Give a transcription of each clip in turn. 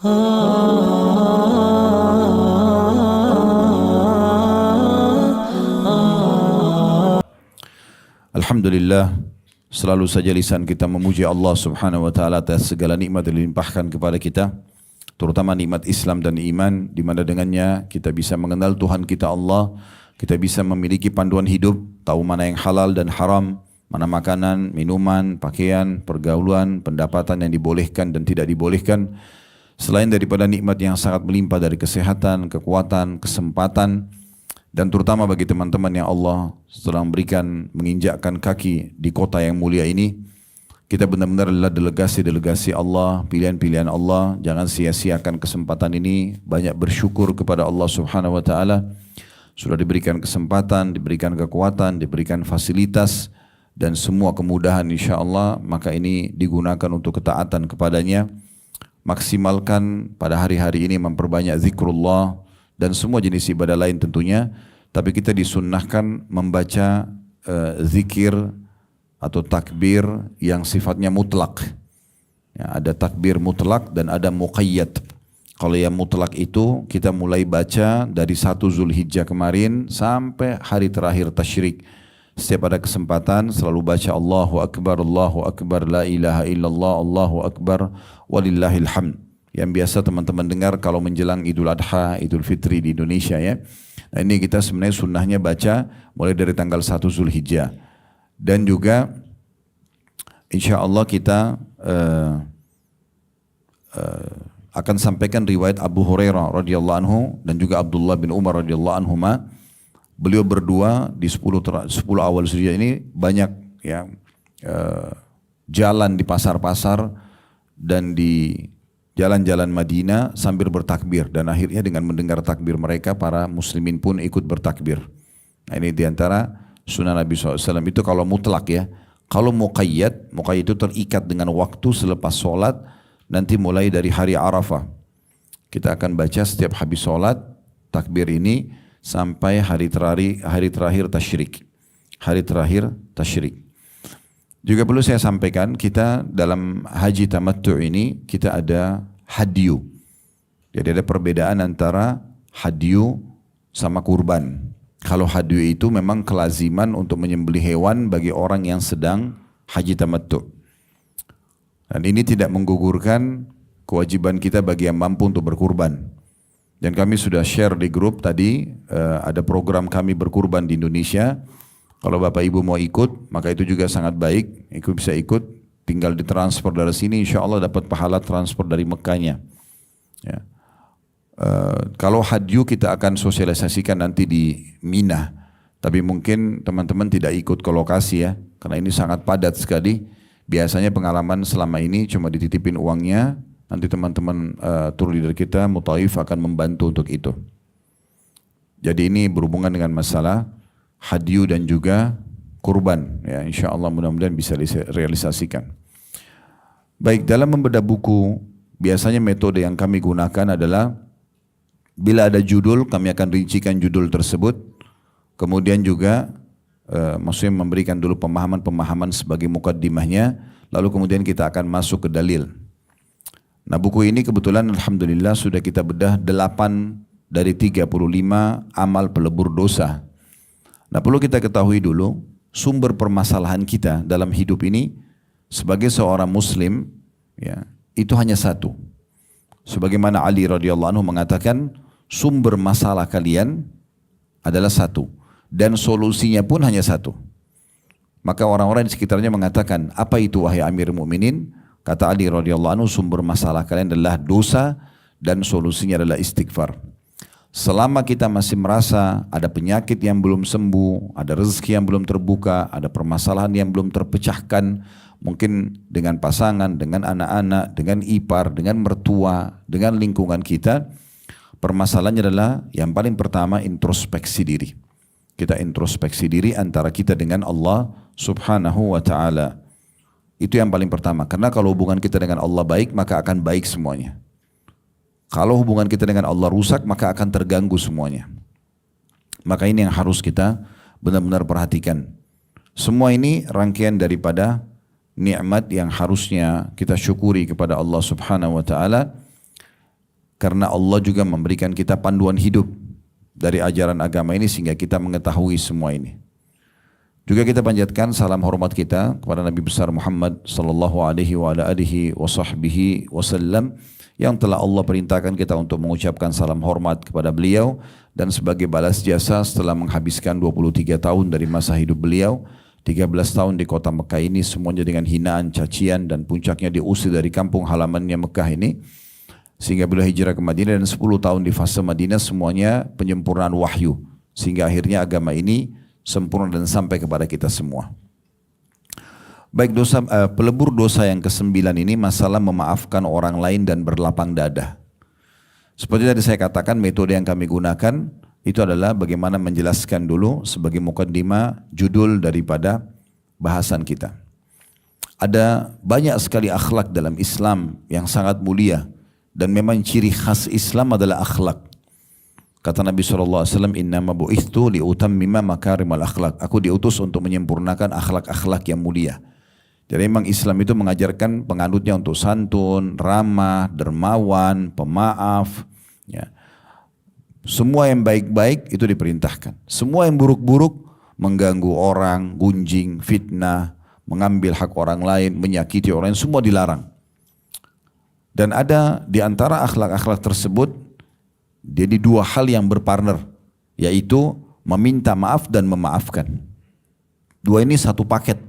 Alhamdulillah, selalu saja lisan kita memuji Allah Subhanahu wa taala atas segala nikmat yang dilimpahkan kepada kita, terutama nikmat Islam dan iman, di mana dengannya kita bisa mengenal Tuhan kita Allah, kita bisa memiliki panduan hidup, tahu mana yang halal dan haram, mana makanan, minuman, pakaian, pergaulan, pendapatan yang dibolehkan dan tidak dibolehkan. Selain daripada nikmat yang sangat melimpah dari kesehatan, kekuatan, kesempatan, dan terutama bagi teman-teman yang Allah telah memberikan menginjakkan kaki di kota yang mulia ini, kita benar-benar adalah delegasi-delegasi Allah, pilihan-pilihan Allah. Jangan sia-siakan kesempatan ini, banyak bersyukur kepada Allah Subhanahu wa taala. Sudah diberikan kesempatan, diberikan kekuatan, diberikan fasilitas dan semua kemudahan insya-Allah, maka ini digunakan untuk ketaatan kepadanya. Maksimalkan pada hari-hari ini memperbanyak zikrullah dan semua jenis ibadah lain tentunya, tapi kita disunnahkan membaca zikir atau takbir yang sifatnya mutlak. Ya, ada takbir mutlak dan ada muqayyad. Kalau yang mutlak itu kita mulai baca dari 1 Zulhijjah kemarin sampai hari terakhir tasyrik. Setiap ada kesempatan selalu baca Allahu Akbar, la ilaha illallah, Allahu Akbar, walillahil hamd. Yang biasa teman-teman dengar kalau menjelang Idul Adha, Idul Fitri di Indonesia ya. Nah ini kita sebenarnya sunnahnya baca mulai dari tanggal 1 Zulhijjah. Dan juga insya Allah kita akan sampaikan riwayat Abu Hurairah radhiyallahu anhu dan juga Abdullah bin Umar radhiyallahu anhuma. Beliau berdua di 10 awal Zulhijjah ini banyak ya jalan di pasar-pasar dan di jalan-jalan Madinah sambil bertakbir, dan akhirnya dengan mendengar takbir mereka para muslimin pun ikut bertakbir. Nah ini diantara sunnah Nabi SAW itu kalau mutlak ya. Kalau muqayyad itu terikat dengan waktu selepas sholat, nanti mulai dari hari Arafah. Kita akan baca setiap habis sholat takbir ini sampai hari terakhir tasyrik. Hari terakhir tasyrik. Juga perlu saya sampaikan, kita dalam haji tamattu ini kita ada hadyu. Jadi ada perbedaan antara hadyu sama kurban. Kalau hadyu itu memang kelaziman untuk menyembelih hewan bagi orang yang sedang haji tamattu. Dan ini tidak menggugurkan kewajiban kita bagi yang mampu untuk berkurban. Dan kami sudah share di grup tadi, ada program kami berkurban di Indonesia. Kalau Bapak Ibu mau ikut, maka itu juga sangat baik. Bisa ikut, tinggal ditransfer dari sini, insya Allah dapat pahala transfer dari Mekkahnya. Ya. Kalau hadyu kita akan sosialisasikan nanti di Mina. Tapi mungkin teman-teman tidak ikut ke lokasi ya, karena ini sangat padat sekali. Biasanya pengalaman selama ini cuma dititipin uangnya, nanti teman-teman tour leader kita, Mutaif akan membantu untuk itu. Jadi ini berhubungan dengan masalah hadyu dan juga kurban. Ya, insya Allah mudah-mudahan bisa realisasikan. Baik, dalam membedah buku, biasanya metode yang kami gunakan adalah bila ada judul, kami akan rincikan judul tersebut. Kemudian juga maksudnya memberikan dulu pemahaman-pemahaman sebagai mukaddimahnya, lalu kemudian kita akan masuk ke dalil. Nah buku ini kebetulan alhamdulillah sudah kita bedah 8 dari 35 amal pelebur dosa. Nah perlu kita ketahui dulu sumber permasalahan kita dalam hidup ini sebagai seorang muslim ya, itu hanya satu. Sebagaimana Ali radhiyallahu anhu mengatakan sumber masalah kalian adalah satu dan solusinya pun hanya satu. Maka orang-orang di sekitarnya mengatakan, apa itu wahai Amir Mukminin? Kata Ali radhiyallahu anhu, sumber masalah kalian adalah dosa dan solusinya adalah istighfar. Selama kita masih merasa ada penyakit yang belum sembuh, ada rezeki yang belum terbuka, ada permasalahan yang belum terpecahkan, mungkin dengan pasangan, dengan anak-anak, dengan ipar, dengan mertua, dengan lingkungan kita, permasalahannya adalah yang paling pertama introspeksi diri. Kita introspeksi diri antara kita dengan Allah Subhanahu wa ta'ala. Itu yang paling pertama, karena kalau hubungan kita dengan Allah baik, maka akan baik semuanya. Kalau hubungan kita dengan Allah rusak, maka akan terganggu semuanya. Maka ini yang harus kita benar-benar perhatikan. Semua ini rangkaian daripada nikmat yang harusnya kita syukuri kepada Allah Subhanahu wa taala. karena Allah juga memberikan kita panduan hidup dari ajaran agama ini sehingga kita mengetahui semua ini. Juga kita panjatkan salam hormat kita kepada Nabi besar Muhammad sallallahu alaihi wa ala alihi wa sahbihi wasallam yang telah Allah perintahkan kita untuk mengucapkan salam hormat kepada beliau dan sebagai balas jasa setelah menghabiskan 23 tahun dari masa hidup beliau, 13 tahun di kota Mekah ini semuanya dengan hinaan, cacian dan puncaknya diusir dari kampung halamannya Mekah ini sehingga beliau hijrah ke Madinah dan 10 tahun di fase Madinah semuanya penyempurnaan wahyu sehingga akhirnya agama ini sempurna dan sampai kepada kita semua. Baik, pelebur dosa yang ke-9 ini masalah memaafkan orang lain dan berlapang dada. Seperti tadi saya katakan, metode yang kami gunakan itu adalah bagaimana menjelaskan dulu sebagai mukaddimah judul daripada bahasan kita. Ada banyak sekali akhlak dalam Islam yang sangat mulia dan memang ciri khas Islam adalah akhlak. Kata Nabi SAW, innama bu'ithtu liutammima makarimal akhlak. Aku diutus untuk menyempurnakan akhlak-akhlak yang mulia. Jadi memang Islam itu mengajarkan penganutnya untuk santun, ramah, dermawan, pemaaf. Ya. Semua yang baik-baik itu diperintahkan. Semua yang buruk-buruk, mengganggu orang, gunjing, fitnah, mengambil hak orang lain, menyakiti orang lain, semua dilarang. Dan ada di antara akhlak-akhlak tersebut, jadi dua hal yang berpartner, yaitu meminta maaf dan memaafkan. Dua ini satu paket.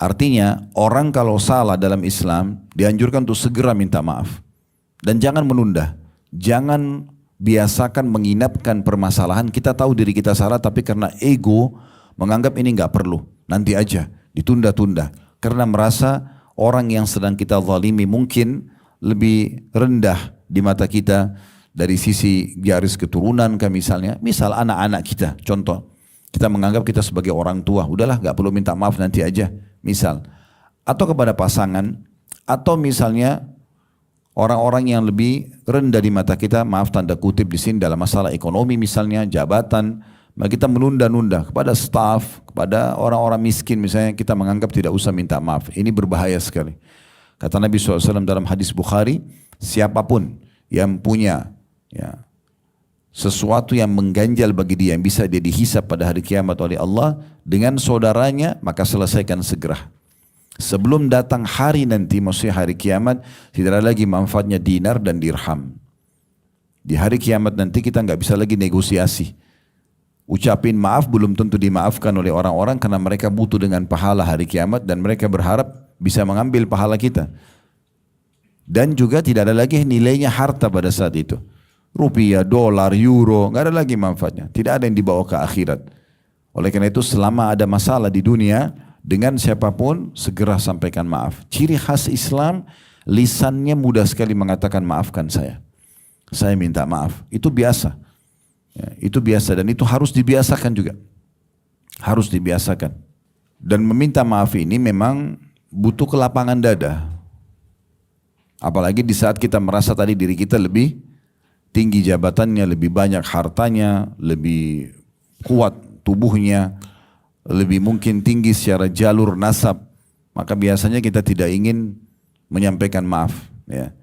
Artinya orang kalau salah dalam Islam dianjurkan untuk segera minta maaf. Dan jangan menunda. Jangan biasakan menginapkan permasalahan. Kita tahu diri kita salah tapi karena ego menganggap ini nggak perlu. Nanti aja, ditunda-tunda. Karena merasa orang yang sedang kita zalimi mungkin lebih rendah di mata kita dari sisi garis keturunan kan misalnya. Misal anak-anak kita, contoh. Kita menganggap kita sebagai orang tua, udahlah gak perlu minta maaf nanti aja. Misal. Atau kepada pasangan. Atau misalnya orang-orang yang lebih rendah di mata kita, maaf tanda kutip di sini dalam masalah ekonomi misalnya, jabatan. Maka kita menunda-nunda kepada staf, kepada orang-orang miskin misalnya kita menganggap tidak usah minta maaf. Ini berbahaya sekali. Kata Nabi SAW dalam hadis Bukhari, siapapun yang punya sesuatu yang mengganjal bagi dia yang bisa dia dihisap pada hari kiamat oleh Allah dengan saudaranya, maka selesaikan segera. Sebelum datang hari nanti, maksudnya hari kiamat, tidak ada lagi manfaatnya dinar dan dirham. Di hari kiamat nanti kita nggak bisa lagi negosiasi. Ucapin maaf belum tentu dimaafkan oleh orang-orang karena mereka butuh dengan pahala hari kiamat dan mereka berharap bisa mengambil pahala kita. Dan juga tidak ada lagi nilainya harta pada saat itu. Rupiah, dolar, euro, nggak ada lagi manfaatnya. Tidak ada yang dibawa ke akhirat. Oleh karena itu selama ada masalah di dunia, dengan siapapun segera sampaikan maaf. Ciri khas Islam, lisannya mudah sekali mengatakan maafkan saya. Saya minta maaf. Itu biasa. Ya, itu biasa dan itu harus dibiasakan juga. Harus dibiasakan. Dan meminta maaf ini memang butuh kelapangan dada. Apalagi di saat kita merasa tadi diri kita lebih tinggi jabatannya, lebih banyak hartanya, lebih kuat tubuhnya, lebih mungkin tinggi secara jalur nasab, maka biasanya kita tidak ingin menyampaikan maaf. Ya.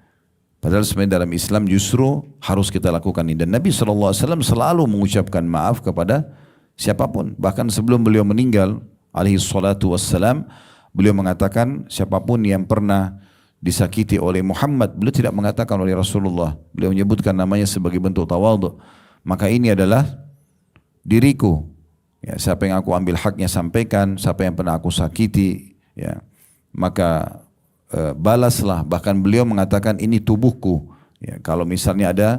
Padahal sebenarnya dalam Islam justru harus kita lakukan ini. Dan Nabi SAW selalu mengucapkan maaf kepada siapapun. Bahkan sebelum beliau meninggal, alaihi salatu wassalam, beliau mengatakan siapapun yang pernah disakiti oleh Muhammad, beliau tidak mengatakan oleh Rasulullah, beliau menyebutkan namanya sebagai bentuk tawadhu, maka ini adalah diriku, ya, siapa yang aku ambil haknya sampaikan, siapa yang pernah aku sakiti, ya, maka balaslah. Bahkan beliau mengatakan ini tubuhku, ya, kalau misalnya ada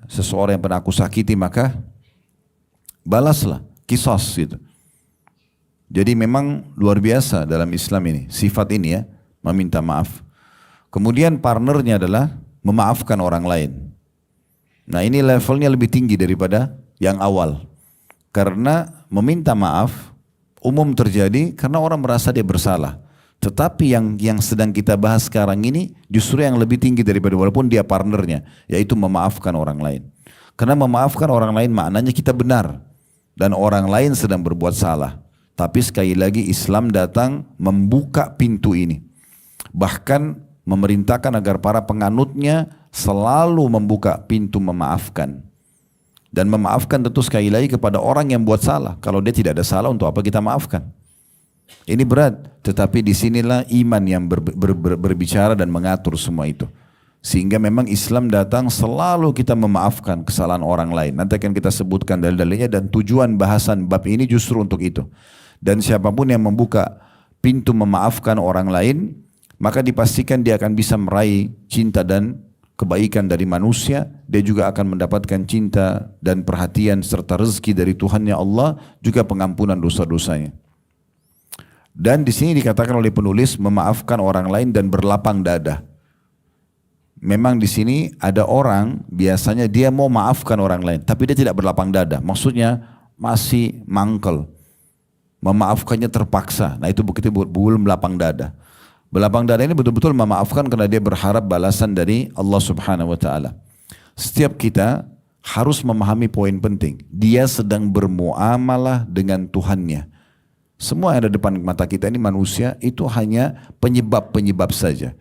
seseorang yang pernah aku sakiti maka balaslah, qisas gitu. Jadi memang luar biasa dalam Islam ini, sifat ini ya, meminta maaf. Kemudian partnernya adalah memaafkan orang lain. Nah ini levelnya lebih tinggi daripada yang awal. Karena meminta maaf umum terjadi karena orang merasa dia bersalah. Tetapi yang sedang kita bahas sekarang ini justru yang lebih tinggi daripada walaupun dia partnernya, yaitu memaafkan orang lain. Karena memaafkan orang lain maknanya kita benar dan orang lain sedang berbuat salah. Tapi sekali lagi Islam datang membuka pintu ini. Bahkan memerintahkan agar para penganutnya selalu membuka pintu memaafkan. Dan memaafkan tentu sekali lagi kepada orang yang buat salah. Kalau dia tidak ada salah, untuk apa kita maafkan? Ini berat, tetapi disinilah iman yang berbicara dan mengatur semua itu. Sehingga memang Islam datang selalu kita memaafkan kesalahan orang lain. Nanti akan kita sebutkan dalil-dalilnya, dan tujuan bahasan bab ini justru untuk itu. Dan siapapun yang membuka pintu memaafkan orang lain, maka dipastikan dia akan bisa meraih cinta dan kebaikan dari manusia. Dia juga akan mendapatkan cinta dan perhatian serta rezeki dari Tuhannya Allah, juga pengampunan dosa-dosanya. Dan di sini dikatakan oleh penulis memaafkan orang lain dan berlapang dada. Memang di sini ada orang biasanya dia mau maafkan orang lain, tapi dia tidak berlapang dada. Maksudnya masih mangkel, memaafkannya terpaksa. Nah itu begitu belum lapang dada. Berlapang dada ini betul-betul memaafkan karena dia berharap balasan dari Allah Subhanahu wa Ta'ala. Setiap kita harus memahami poin penting. Dia sedang bermuamalah dengan Tuhannya. Semua yang ada depan mata kita ini manusia, itu hanya penyebab-penyebab saja.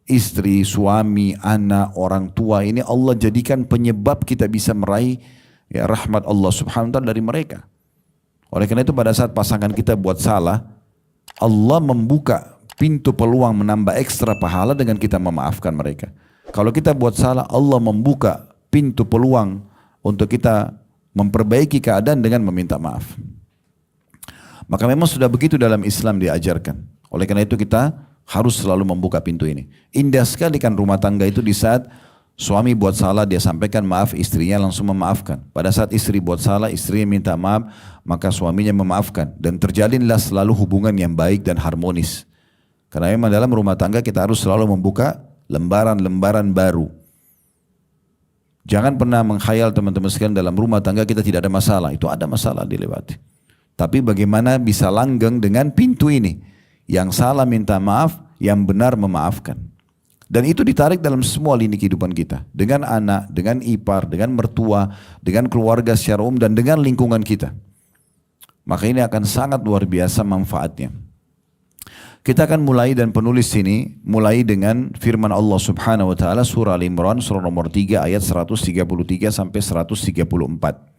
Istri, suami, anak, orang tua, ini Allah jadikan penyebab kita bisa meraih ya, rahmat Allah Subhanahu wa Ta'ala dari mereka. Oleh karena itu pada saat pasangan kita buat salah, Allah membuka pintu peluang menambah ekstra pahala dengan kita memaafkan mereka. Kalau kita buat salah, Allah membuka pintu peluang untuk kita memperbaiki keadaan dengan meminta maaf. Maka memang sudah begitu dalam Islam diajarkan. Oleh karena itu kita harus selalu membuka pintu ini. Indah sekali kan rumah tangga itu di saat suami buat salah, dia sampaikan maaf, istrinya langsung memaafkan. Pada saat istri buat salah, istrinya minta maaf, maka suaminya memaafkan. Dan terjalinlah selalu hubungan yang baik dan harmonis. Karena memang dalam rumah tangga kita harus selalu membuka lembaran-lembaran baru. Jangan pernah menghayal teman-teman sekalian dalam rumah tangga kita tidak ada masalah. Itu ada masalah dilewati. Tapi bagaimana bisa langgeng dengan pintu ini. Yang salah minta maaf, yang benar memaafkan. Dan itu ditarik dalam semua lini kehidupan kita. Dengan anak, dengan ipar, dengan mertua, dengan keluarga secara umum, dan dengan lingkungan kita. Maka ini akan sangat luar biasa manfaatnya. Kita akan mulai, dan penulis sini mulai dengan firman Allah Subhanahu wa Ta'ala surah Al-Imran surah nomor 3 ayat 133 sampai 134.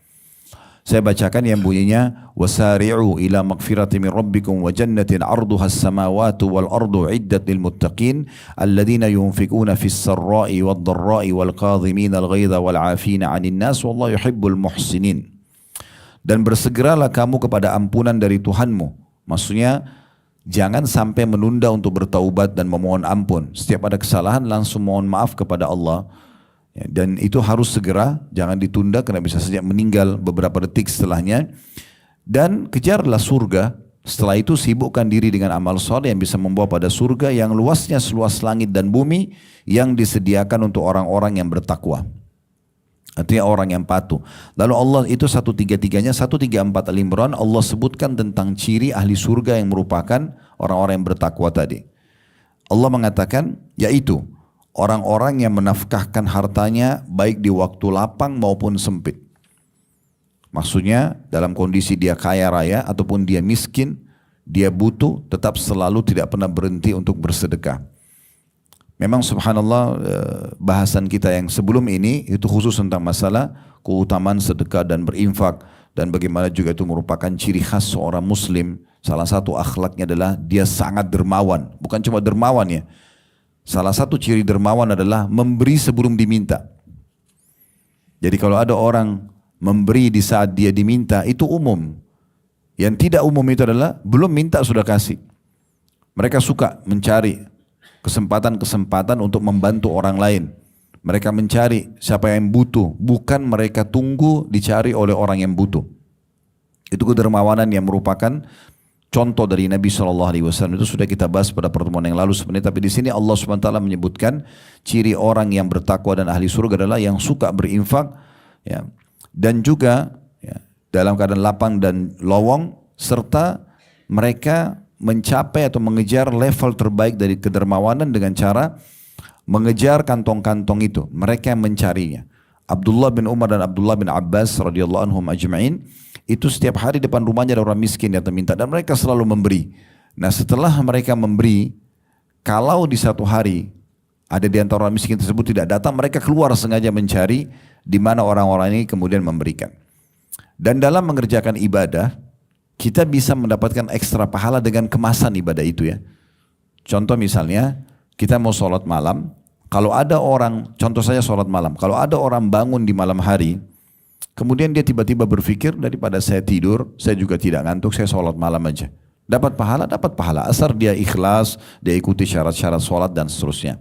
Saya bacakan yang bunyinya, wasari'u ila magfirati min rabbikum wa jannatin 'arduha as-samawati wal ardu 'iddat lil muttaqin alladziina yunfikuna fis sarra'i wad dharra'i wal kadhimina al ghaidha wal 'afina 'anil nas wallahu yuhibbul muhsinin. Dan bersegeralah kamu kepada ampunan dari Tuhanmu. Maksudnya jangan sampai menunda untuk bertaubat dan memohon ampun. Setiap ada kesalahan langsung mohon maaf kepada Allah. Dan itu harus segera, jangan ditunda karena bisa saja meninggal beberapa detik setelahnya. Dan kejarlah surga. Setelah itu sibukkan diri dengan amal soleh yang bisa membawa pada surga yang luasnya seluas langit dan bumi, yang disediakan untuk orang-orang yang bertakwa. Artinya orang yang patuh. Lalu Allah itu 133-nya, 134 Al-Imran, Allah sebutkan tentang ciri ahli surga yang merupakan orang-orang yang bertakwa tadi. Allah mengatakan, yaitu orang-orang yang menafkahkan hartanya baik di waktu lapang maupun sempit. Maksudnya dalam kondisi dia kaya raya ataupun dia miskin, dia butuh, tetap selalu tidak pernah berhenti untuk bersedekah. Memang subhanallah bahasan kita yang sebelum ini itu khusus tentang masalah keutamaan sedekah dan berinfak. Dan bagaimana juga itu merupakan ciri khas seorang muslim. Salah satu akhlaknya adalah dia sangat dermawan. Bukan cuma dermawan ya. Salah satu ciri dermawan adalah memberi sebelum diminta. Jadi kalau ada orang memberi di saat dia diminta, itu umum. Yang tidak umum itu adalah belum minta sudah kasih. Mereka suka mencari kesempatan-kesempatan untuk membantu orang lain. Mereka mencari siapa yang butuh, bukan mereka tunggu dicari oleh orang yang butuh. Itu kedermawanan yang merupakan contoh dari Nabi SAW. Itu sudah kita bahas pada pertemuan yang lalu sebenarnya. Tapi di sini Allah SWT menyebutkan ciri orang yang bertakwa dan ahli surga adalah yang suka berinfak, ya, dan juga ya, dalam keadaan lapang dan lowong, serta mereka mencapai atau mengejar level terbaik dari kedermawanan dengan cara mengejar kantong-kantong itu. Mereka yang mencarinya. Abdullah bin Umar dan Abdullah bin Abbas radhiyallahu anhum ajma'in, itu setiap hari depan rumahnya ada orang miskin yang minta, dan mereka selalu memberi. Nah setelah mereka memberi, kalau di satu hari ada di antara orang miskin tersebut tidak datang, mereka keluar sengaja mencari di mana orang-orang ini kemudian memberikan. Dan dalam mengerjakan ibadah, kita bisa mendapatkan ekstra pahala dengan kemasan ibadah itu ya. Contoh misalnya, kita mau sholat malam, kalau ada orang, contoh saja sholat malam, kalau ada orang bangun di malam hari, kemudian dia tiba-tiba berpikir, daripada saya tidur, saya juga tidak ngantuk, saya sholat malam aja. Dapat pahala, asal dia ikhlas, dia ikuti syarat-syarat sholat dan seterusnya.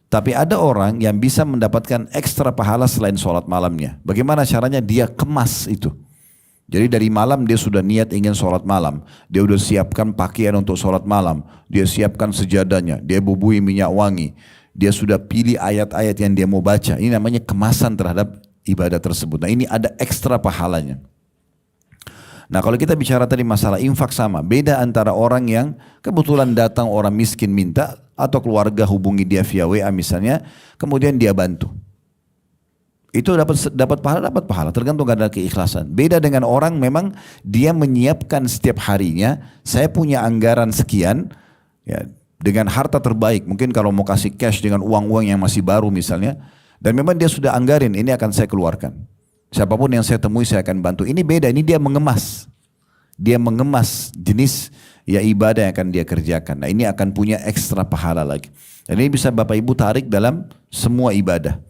Tapi ada orang yang bisa mendapatkan ekstra pahala selain sholat malamnya. Bagaimana caranya? Dia kemas itu. Jadi dari malam dia sudah niat ingin sholat malam. Dia sudah siapkan pakaian untuk sholat malam. Dia siapkan sejadahnya. Dia bubui minyak wangi. Dia sudah pilih ayat-ayat yang dia mau baca. Ini namanya kemasan terhadap ibadah tersebut. Nah ini ada ekstra pahalanya. Nah kalau kita bicara tadi masalah infak sama. Beda antara orang yang kebetulan datang orang miskin minta. Atau keluarga hubungi dia via WA misalnya. Kemudian dia bantu. Itu dapat pahala tergantung ada keikhlasan. Beda dengan orang memang dia menyiapkan setiap harinya, saya punya anggaran sekian ya, dengan harta terbaik. Mungkin kalau mau kasih cash dengan uang-uang yang masih baru misalnya, dan memang dia sudah anggarin ini akan saya keluarkan. Siapapun yang saya temui saya akan bantu. Ini beda, ini dia mengemas. Dia mengemas jenis ya ibadah yang akan dia kerjakan. Nah ini akan punya ekstra pahala lagi. Dan ini bisa Bapak Ibu tarik dalam semua ibadah.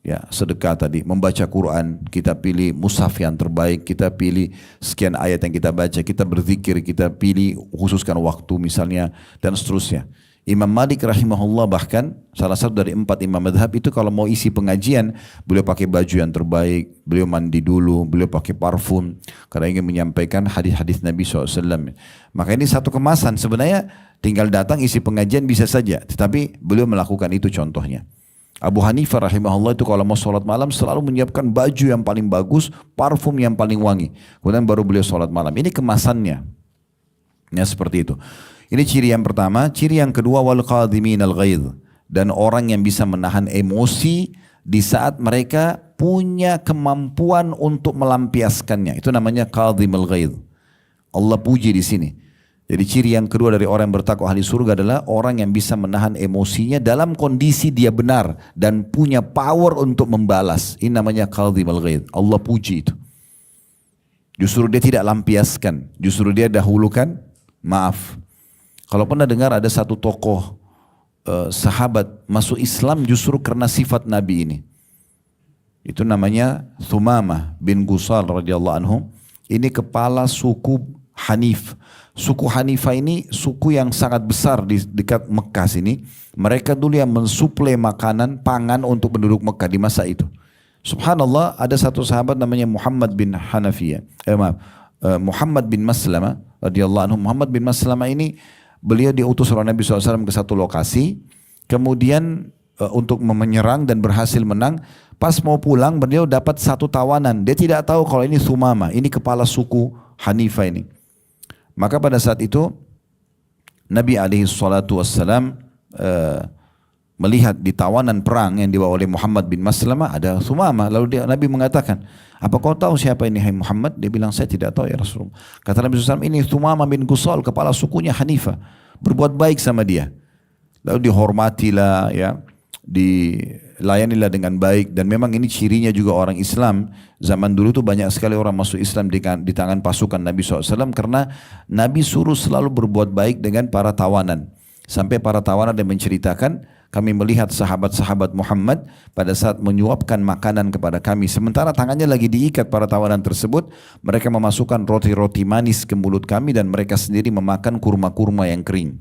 Ya, sedekah tadi, membaca Quran, kita pilih mushaf yang terbaik, kita pilih sekian ayat yang kita baca, kita berzikir, kita pilih khususkan waktu misalnya, dan seterusnya. Imam Malik rahimahullah bahkan salah satu dari 4 imam madhab itu kalau mau isi pengajian, beliau pakai baju yang terbaik, beliau mandi dulu, beliau pakai parfum, karena ingin menyampaikan hadis-hadis Nabi SAW. Maka ini satu kemasan, sebenarnya tinggal datang isi pengajian bisa saja, tetapi beliau melakukan itu contohnya. Abu Hanifah rahimahullah itu kalau mau sholat malam selalu menyiapkan baju yang paling bagus, parfum yang paling wangi. Kemudian baru beliau sholat malam. Ini kemasannya. Ya seperti itu. Ini ciri yang pertama. Ciri yang kedua, wal qadhimin al ghaidh. Dan orang yang bisa menahan emosi di saat mereka punya kemampuan untuk melampiaskannya. Itu namanya qadhim al ghaidh. Allah puji di sini. Jadi ciri yang kedua dari orang yang bertakwa ahli surga adalah orang yang bisa menahan emosinya dalam kondisi dia benar dan punya power untuk membalas. Ini namanya qadhim al ghaidh. Allah puji itu. Justru dia tidak lampiaskan, justru dia dahulukan maaf. Kalau pernah dengar ada satu tokoh sahabat masuk Islam justru karena sifat Nabi ini. Itu namanya Thumamah bin Gusal radhiyallahu anhu. Ini kepala suku Hanif. Suku Hanifah ini suku yang sangat besar di dekat Mekah sini. Mereka dulu yang mensuplai makanan, pangan untuk penduduk Mekah di masa itu. Subhanallah, ada satu sahabat namanya Muhammad bin Hanafiyah. Muhammad bin Maslama radhiyallahu anhu. Muhammad bin Maslama ini beliau diutus oleh Nabi SAW ke satu lokasi. Kemudian untuk menyerang dan berhasil menang. Pas mau pulang beliau dapat satu tawanan. Dia tidak tahu kalau ini Thumamah, ini kepala suku Hanifah ini. Maka pada saat itu Nabi SAW melihat di tawanan perang yang dibawa oleh Muhammad bin Maslamah ada Thumamah. Lalu Nabi mengatakan, apa kau tahu siapa ini hai Muhammad? Dia bilang, saya tidak tahu ya Rasulullah. Kata Nabi SAW, ini Thumamah bin Gusal, kepala sukunya Hanifah. Berbuat baik sama dia. Lalu dihormatilah ya, dilayanilah dengan baik. Dan memang ini cirinya juga orang Islam. Zaman dulu tuh banyak sekali orang masuk Islam di tangan pasukan Nabi SAW. Karena Nabi suruh selalu berbuat baik dengan para tawanan. Sampai para tawanan yang menceritakan, kami melihat sahabat-sahabat Muhammad pada saat menyuapkan makanan kepada kami. Sementara tangannya lagi diikat para tawanan tersebut. Mereka memasukkan roti-roti manis ke mulut kami dan mereka sendiri memakan kurma-kurma yang kering.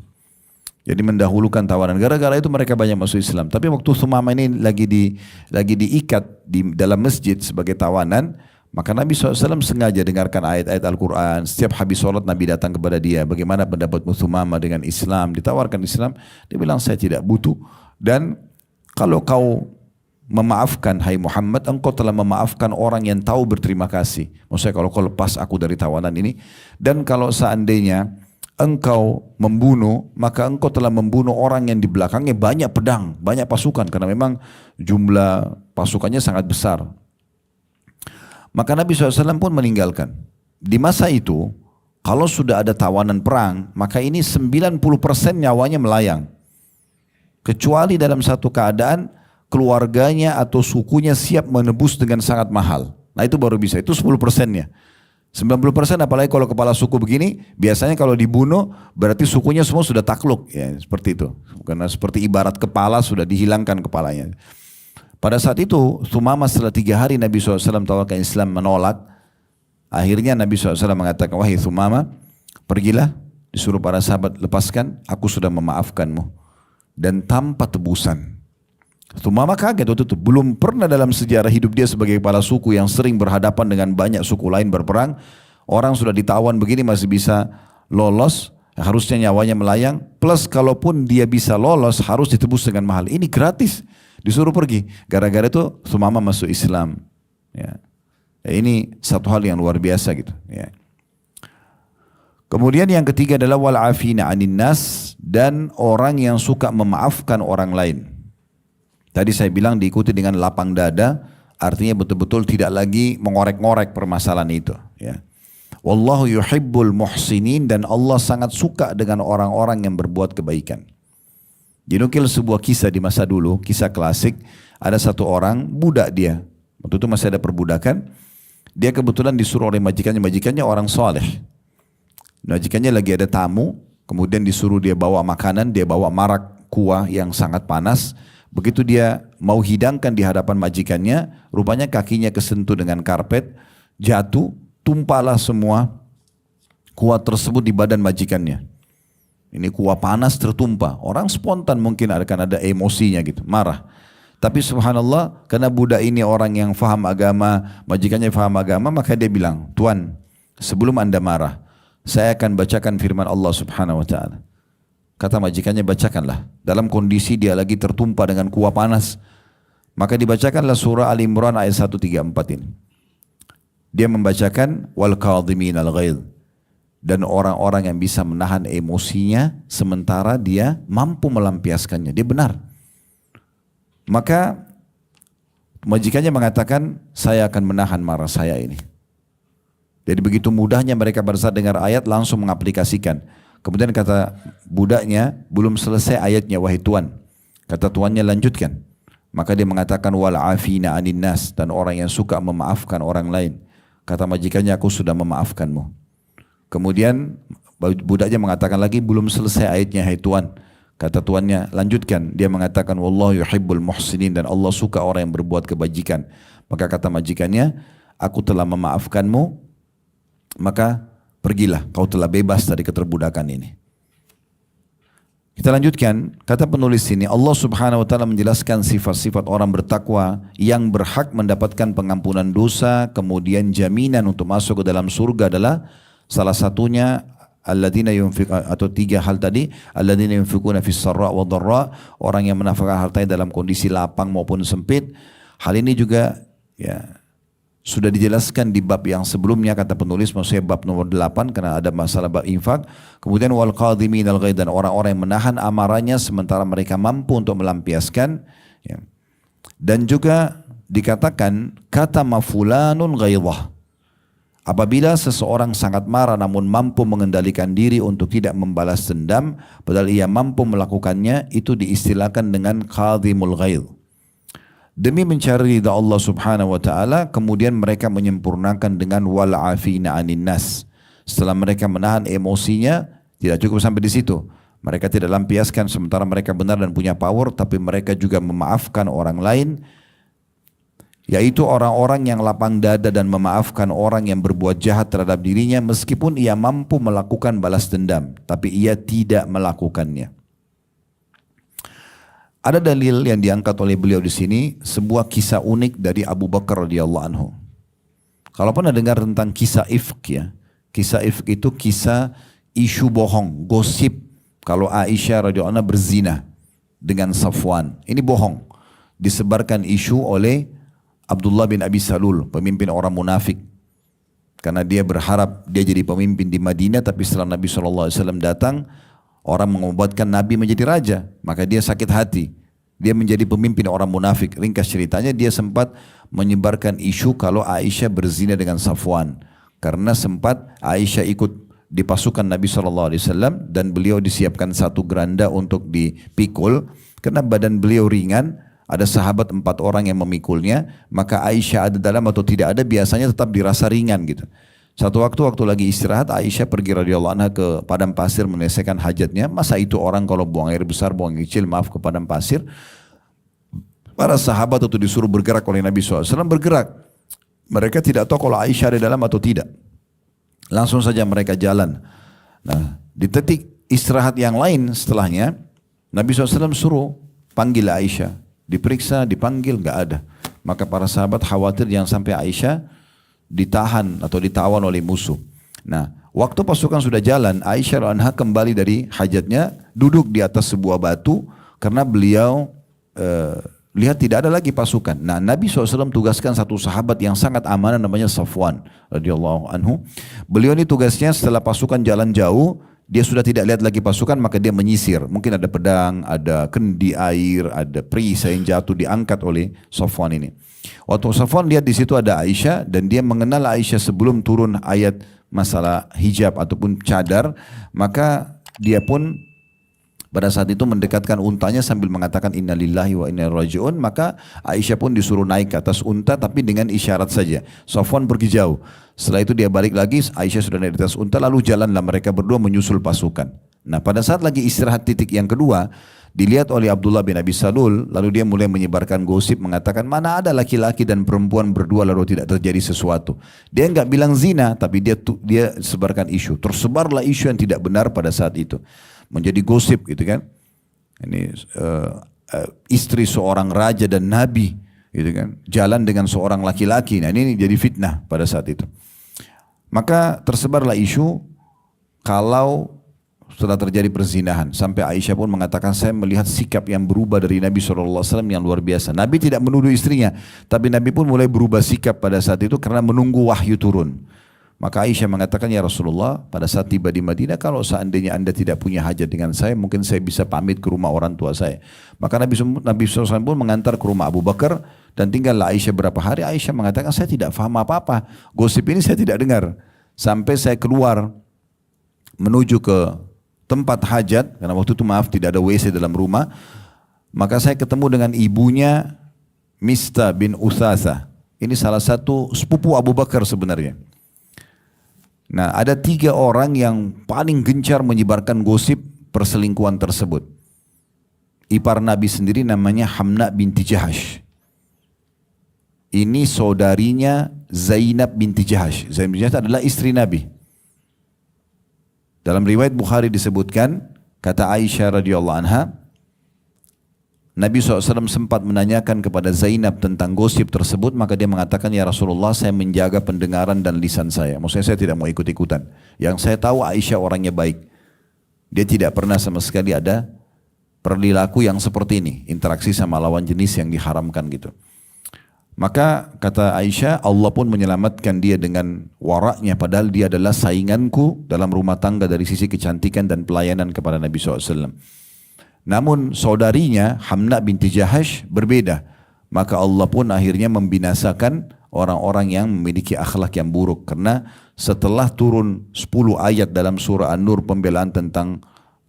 Jadi mendahulukan tawanan. Gara-gara itu mereka banyak masuk Islam. Tapi waktu Thumamah ini lagi diikat di dalam masjid sebagai tawanan, maka Nabi SAW sengaja dengarkan ayat-ayat Al-Quran. Setiap habis sholat Nabi datang kepada dia. Bagaimana pendapatmu Thumamah dengan Islam? Ditawarkan Islam. Dia bilang, saya tidak butuh. Dan kalau kau memaafkan, hai Muhammad, engkau telah memaafkan orang yang tahu berterima kasih. Maksudnya kalau kau lepas aku dari tawanan ini. Dan kalau seandainya engkau membunuh, maka engkau telah membunuh orang yang di belakangnya banyak pedang, banyak pasukan. Karena memang jumlah pasukannya sangat besar. Maka Nabi SAW pun meninggalkan. Di masa itu, kalau sudah ada tawanan perang, maka ini 90% nyawanya melayang. kecuali dalam satu keadaan keluarganya atau sukunya siap menebus dengan sangat mahal. Nah itu baru bisa, itu 10%-nya. 90% apalagi kalau kepala suku begini, biasanya kalau dibunuh berarti sukunya semua sudah takluk. Ya, seperti itu. Karena seperti ibarat kepala sudah dihilangkan kepalanya. Pada saat itu, Thumamah setelah 3 hari Nabi SAW tawarkan Islam menolak. Akhirnya Nabi SAW mengatakan, wahai Thumamah, pergilah, disuruh para sahabat lepaskan, aku sudah memaafkanmu. Dan tanpa tebusan. Thumamah kaget waktu itu. Belum pernah dalam sejarah hidup dia sebagai kepala suku yang sering berhadapan dengan banyak suku lain berperang. Orang sudah ditawan begini masih bisa lolos. Harusnya nyawanya melayang. Plus kalaupun dia bisa lolos harus ditebus dengan mahal. Ini gratis. Disuruh pergi. Gara-gara itu Thumamah masuk Islam. Ya. Ini satu hal yang luar biasa gitu. Ya. Kemudian yang ketiga adalah wal'afina 'anin nas, dan orang yang suka memaafkan orang lain. Tadi saya bilang diikuti dengan lapang dada, artinya betul-betul tidak lagi mengorek-ngorek permasalahan itu. Ya. Wallahu yuhibbul muhsinin, dan Allah sangat suka dengan orang-orang yang berbuat kebaikan. Dinukil sebuah kisah di masa dulu, kisah klasik, ada satu orang, budak dia. Waktu itu masih ada perbudakan, dia kebetulan disuruh oleh majikannya orang soleh. Majikannya lagi ada tamu, kemudian disuruh dia bawa makanan, dia bawa marak kuah yang sangat panas. Begitu dia mau hidangkan di hadapan majikannya, rupanya kakinya kesentuh dengan karpet, jatuh, tumpahlah semua kuah tersebut di badan majikannya. Ini kuah panas tertumpah. Orang spontan mungkin akan ada emosinya gitu, marah. Tapi subhanallah, karena budak ini orang yang faham agama, majikannya faham agama, maka dia bilang, Tuan, sebelum Anda marah, saya akan bacakan firman Allah subhanahu wa ta'ala. Kata majikannya, bacakanlah. Dalam kondisi dia lagi tertumpah dengan kuah panas. Maka dibacakanlah surah Al-Imran ayat 134 ini. Dia membacakan wal kadhimin al-ghaidh, dan orang-orang yang bisa menahan emosinya sementara dia mampu melampiaskannya. Dia benar. Maka majikannya mengatakan, saya akan menahan marah saya ini. Jadi begitu mudahnya mereka pada saat dengar ayat langsung mengaplikasikan. Kemudian kata budaknya, belum selesai ayatnya wahai Tuan. Kata tuannya, lanjutkan. Maka dia mengatakan wal afina 'anin nas, dan orang yang suka memaafkan orang lain. Kata majikannya, aku sudah memaafkanmu. Kemudian budaknya mengatakan lagi, belum selesai ayatnya hai Tuan. Kata tuannya, lanjutkan. Dia mengatakan wallahu yuhibbul muhsinin, dan Allah suka orang yang berbuat kebajikan. Maka kata majikannya, aku telah memaafkanmu, maka pergilah, kau telah bebas dari keterbudakan ini. Kita lanjutkan, kata penulis ini, Allah subhanahu wa ta'ala menjelaskan sifat-sifat orang bertakwa yang berhak mendapatkan pengampunan dosa, kemudian jaminan untuk masuk ke dalam surga adalah salah satunya alladzina yunfiquna, atau 3 hal tadi, alladzina yunfiquna fis sarra wa dharra, orang yang menafkahkan hartanya dalam kondisi lapang maupun sempit. Hal ini juga ya sudah dijelaskan di bab yang sebelumnya, kata penulis, maksudnya bab nomor 8, karena ada masalah bab infak. Kemudian wal kadhimin al-ghaidh, dan orang-orang yang menahan amarahnya sementara mereka mampu untuk melampiaskan. Ya. Dan juga dikatakan kata mafulanun ghaidhah, apabila seseorang sangat marah namun mampu mengendalikan diri untuk tidak membalas dendam, padahal ia mampu melakukannya, itu diistilahkan dengan kadhimul ghaidh. Demi mencari ridha Allah subhanahu wa ta'ala, kemudian mereka menyempurnakan dengan wal afina 'anin nas. Setelah mereka menahan emosinya, tidak cukup sampai di situ. Mereka tidak lampiaskan sementara mereka benar dan punya power, tapi mereka juga memaafkan orang lain, yaitu orang-orang yang lapang dada dan memaafkan orang yang berbuat jahat terhadap dirinya meskipun ia mampu melakukan balas dendam, tapi ia tidak melakukannya. Ada dalil yang diangkat oleh beliau di sini, sebuah kisah unik dari Abu Bakar radhiyallahu anhu. Kalau pernah dengar tentang kisah ifk ya, kisah ifk itu kisah isu bohong, gosip kalau Aisyah radhiyallahu anha berzina dengan Safwan. Ini bohong, disebarkan isu oleh Abdullah bin Abi Salul, pemimpin orang munafik. Karena dia berharap dia jadi pemimpin di Madinah, tapi setelah Nabi SAW datang, orang mengobatkan Nabi menjadi raja, maka dia sakit hati. Dia menjadi pemimpin orang munafik. Ringkas ceritanya, dia sempat menyebarkan isu kalau Aisyah berzina dengan Safwan. Karena sempat Aisyah ikut di pasukan Nabi SAW dan beliau disiapkan satu geranda untuk dipikul. Karena badan beliau ringan, ada sahabat 4 orang yang memikulnya, maka Aisyah ada dalam atau tidak ada biasanya tetap dirasa ringan gitu. Satu waktu lagi istirahat, Aisyah pergi radhiyallahu anha ke padang pasir menyelesaikan hajatnya. Masa itu orang kalau buang air besar, buang air kecil, maaf, ke padang pasir. Para sahabat itu disuruh bergerak oleh Nabi SAW, bergerak. Mereka tidak tahu kalau Aisyah ada dalam atau tidak. Langsung saja mereka jalan. Nah, di detik istirahat yang lain setelahnya, Nabi SAW suruh panggil Aisyah. Diperiksa, dipanggil, nggak ada. Maka para sahabat khawatir jangan sampai Aisyah ditahan atau ditawan oleh musuh. Nah, waktu pasukan sudah jalan, Aisyah anha kembali dari hajatnya, duduk di atas sebuah batu karena beliau lihat tidak ada lagi pasukan. Nah, Nabi SAW tugaskan satu sahabat yang sangat amanah namanya Safwan radhiyallahu anhu. Beliau ini tugasnya setelah pasukan jalan jauh, dia sudah tidak lihat lagi pasukan, maka dia menyisir. Mungkin ada pedang, ada kendi air, ada perisai yang jatuh diangkat oleh Safwan ini. Waktu Safwan lihat di situ ada Aisyah dan dia mengenal Aisyah sebelum turun ayat masalah hijab ataupun cadar, maka dia pun pada saat itu mendekatkan untanya sambil mengatakan inna lillahi wa inna ilaihi raji'un. Maka Aisyah pun disuruh naik ke atas unta tapi dengan isyarat saja. Safwan pergi jauh. Setelah itu dia balik lagi, Aisyah sudah naik di atas unta, lalu jalanlah mereka berdua menyusul pasukan. Nah, pada saat lagi istirahat titik yang kedua, dilihat oleh Abdullah bin Abi Salul, lalu dia mulai menyebarkan gosip mengatakan mana ada laki-laki dan perempuan berdua lalu tidak terjadi sesuatu. Dia enggak bilang zina, tapi dia sebarkan isu. Tersebarlah isu yang tidak benar pada saat itu. Menjadi gosip gitu kan. Ini istri seorang raja dan nabi gitu kan, jalan dengan seorang laki-laki. Nah, ini jadi fitnah pada saat itu. Maka tersebarlah isu kalau setelah terjadi perzinahan, sampai Aisyah pun mengatakan saya melihat sikap yang berubah dari Nabi SAW yang luar biasa. Nabi tidak menuduh istrinya, tapi Nabi pun mulai berubah sikap pada saat itu karena menunggu wahyu turun. Maka Aisyah mengatakan, ya Rasulullah, pada saat tiba di Madinah, kalau seandainya anda tidak punya hajat dengan saya, mungkin saya bisa pamit ke rumah orang tua saya. Maka Nabi SAW pun mengantar ke rumah Abu Bakar, dan tinggallah Aisyah berapa hari. Aisyah mengatakan, saya tidak faham apa-apa. Gosip ini saya tidak dengar. Sampai saya keluar menuju ke tempat hajat, karena waktu itu maaf tidak ada WC dalam rumah. Maka saya ketemu dengan ibunya Mistah bin Uthasa. Ini salah satu sepupu Abu Bakar sebenarnya. Nah, ada 3 orang yang paling gencar menyebarkan gosip perselingkuhan tersebut. Ipar Nabi sendiri namanya Hamna binti Jahash. Ini saudarinya Zainab binti Jahash. Zainab binti Jahash adalah istri Nabi. Dalam riwayat Bukhari disebutkan, kata Aisyah radhiyallahu anha, Nabi SAW sempat menanyakan kepada Zainab tentang gosip tersebut, maka dia mengatakan, ya Rasulullah, saya menjaga pendengaran dan lisan saya. Maksudnya saya tidak mau ikut-ikutan. Yang saya tahu Aisyah orangnya baik. Dia tidak pernah sama sekali ada perilaku yang seperti ini, interaksi sama lawan jenis yang diharamkan gitu. Maka kata Aisyah, Allah pun menyelamatkan dia dengan waraknya, padahal dia adalah sainganku dalam rumah tangga dari sisi kecantikan dan pelayanan kepada Nabi SAW. Namun saudarinya Hamna binti Jahash berbeda. Maka Allah pun akhirnya membinasakan orang-orang yang memiliki akhlak yang buruk. Karena setelah turun 10 ayat dalam surah An-Nur pembelaan tentang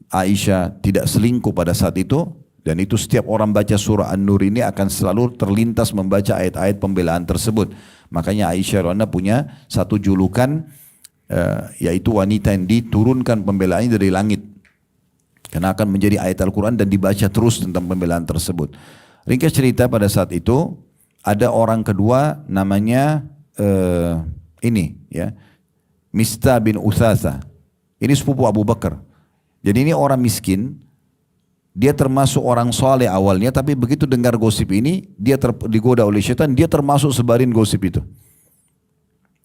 Aisyah tidak selingkuh pada saat itu. Dan itu setiap orang baca surah An-Nur ini akan selalu terlintas membaca ayat-ayat pembelaan tersebut. Makanya Aisyah radhiyallahu punya satu julukan yaitu wanita yang diturunkan pembelaannya dari langit. Karena akan menjadi ayat Al-Quran dan dibaca terus tentang pembelaan tersebut. Ringkas cerita, pada saat itu ada orang kedua namanya Mistah bin Uthasa. Ini sepupu Abu Bakar. Jadi ini orang miskin. Dia termasuk orang soleh awalnya, tapi begitu dengar gosip ini, dia digoda oleh syaitan, dia termasuk sebarin gosip itu.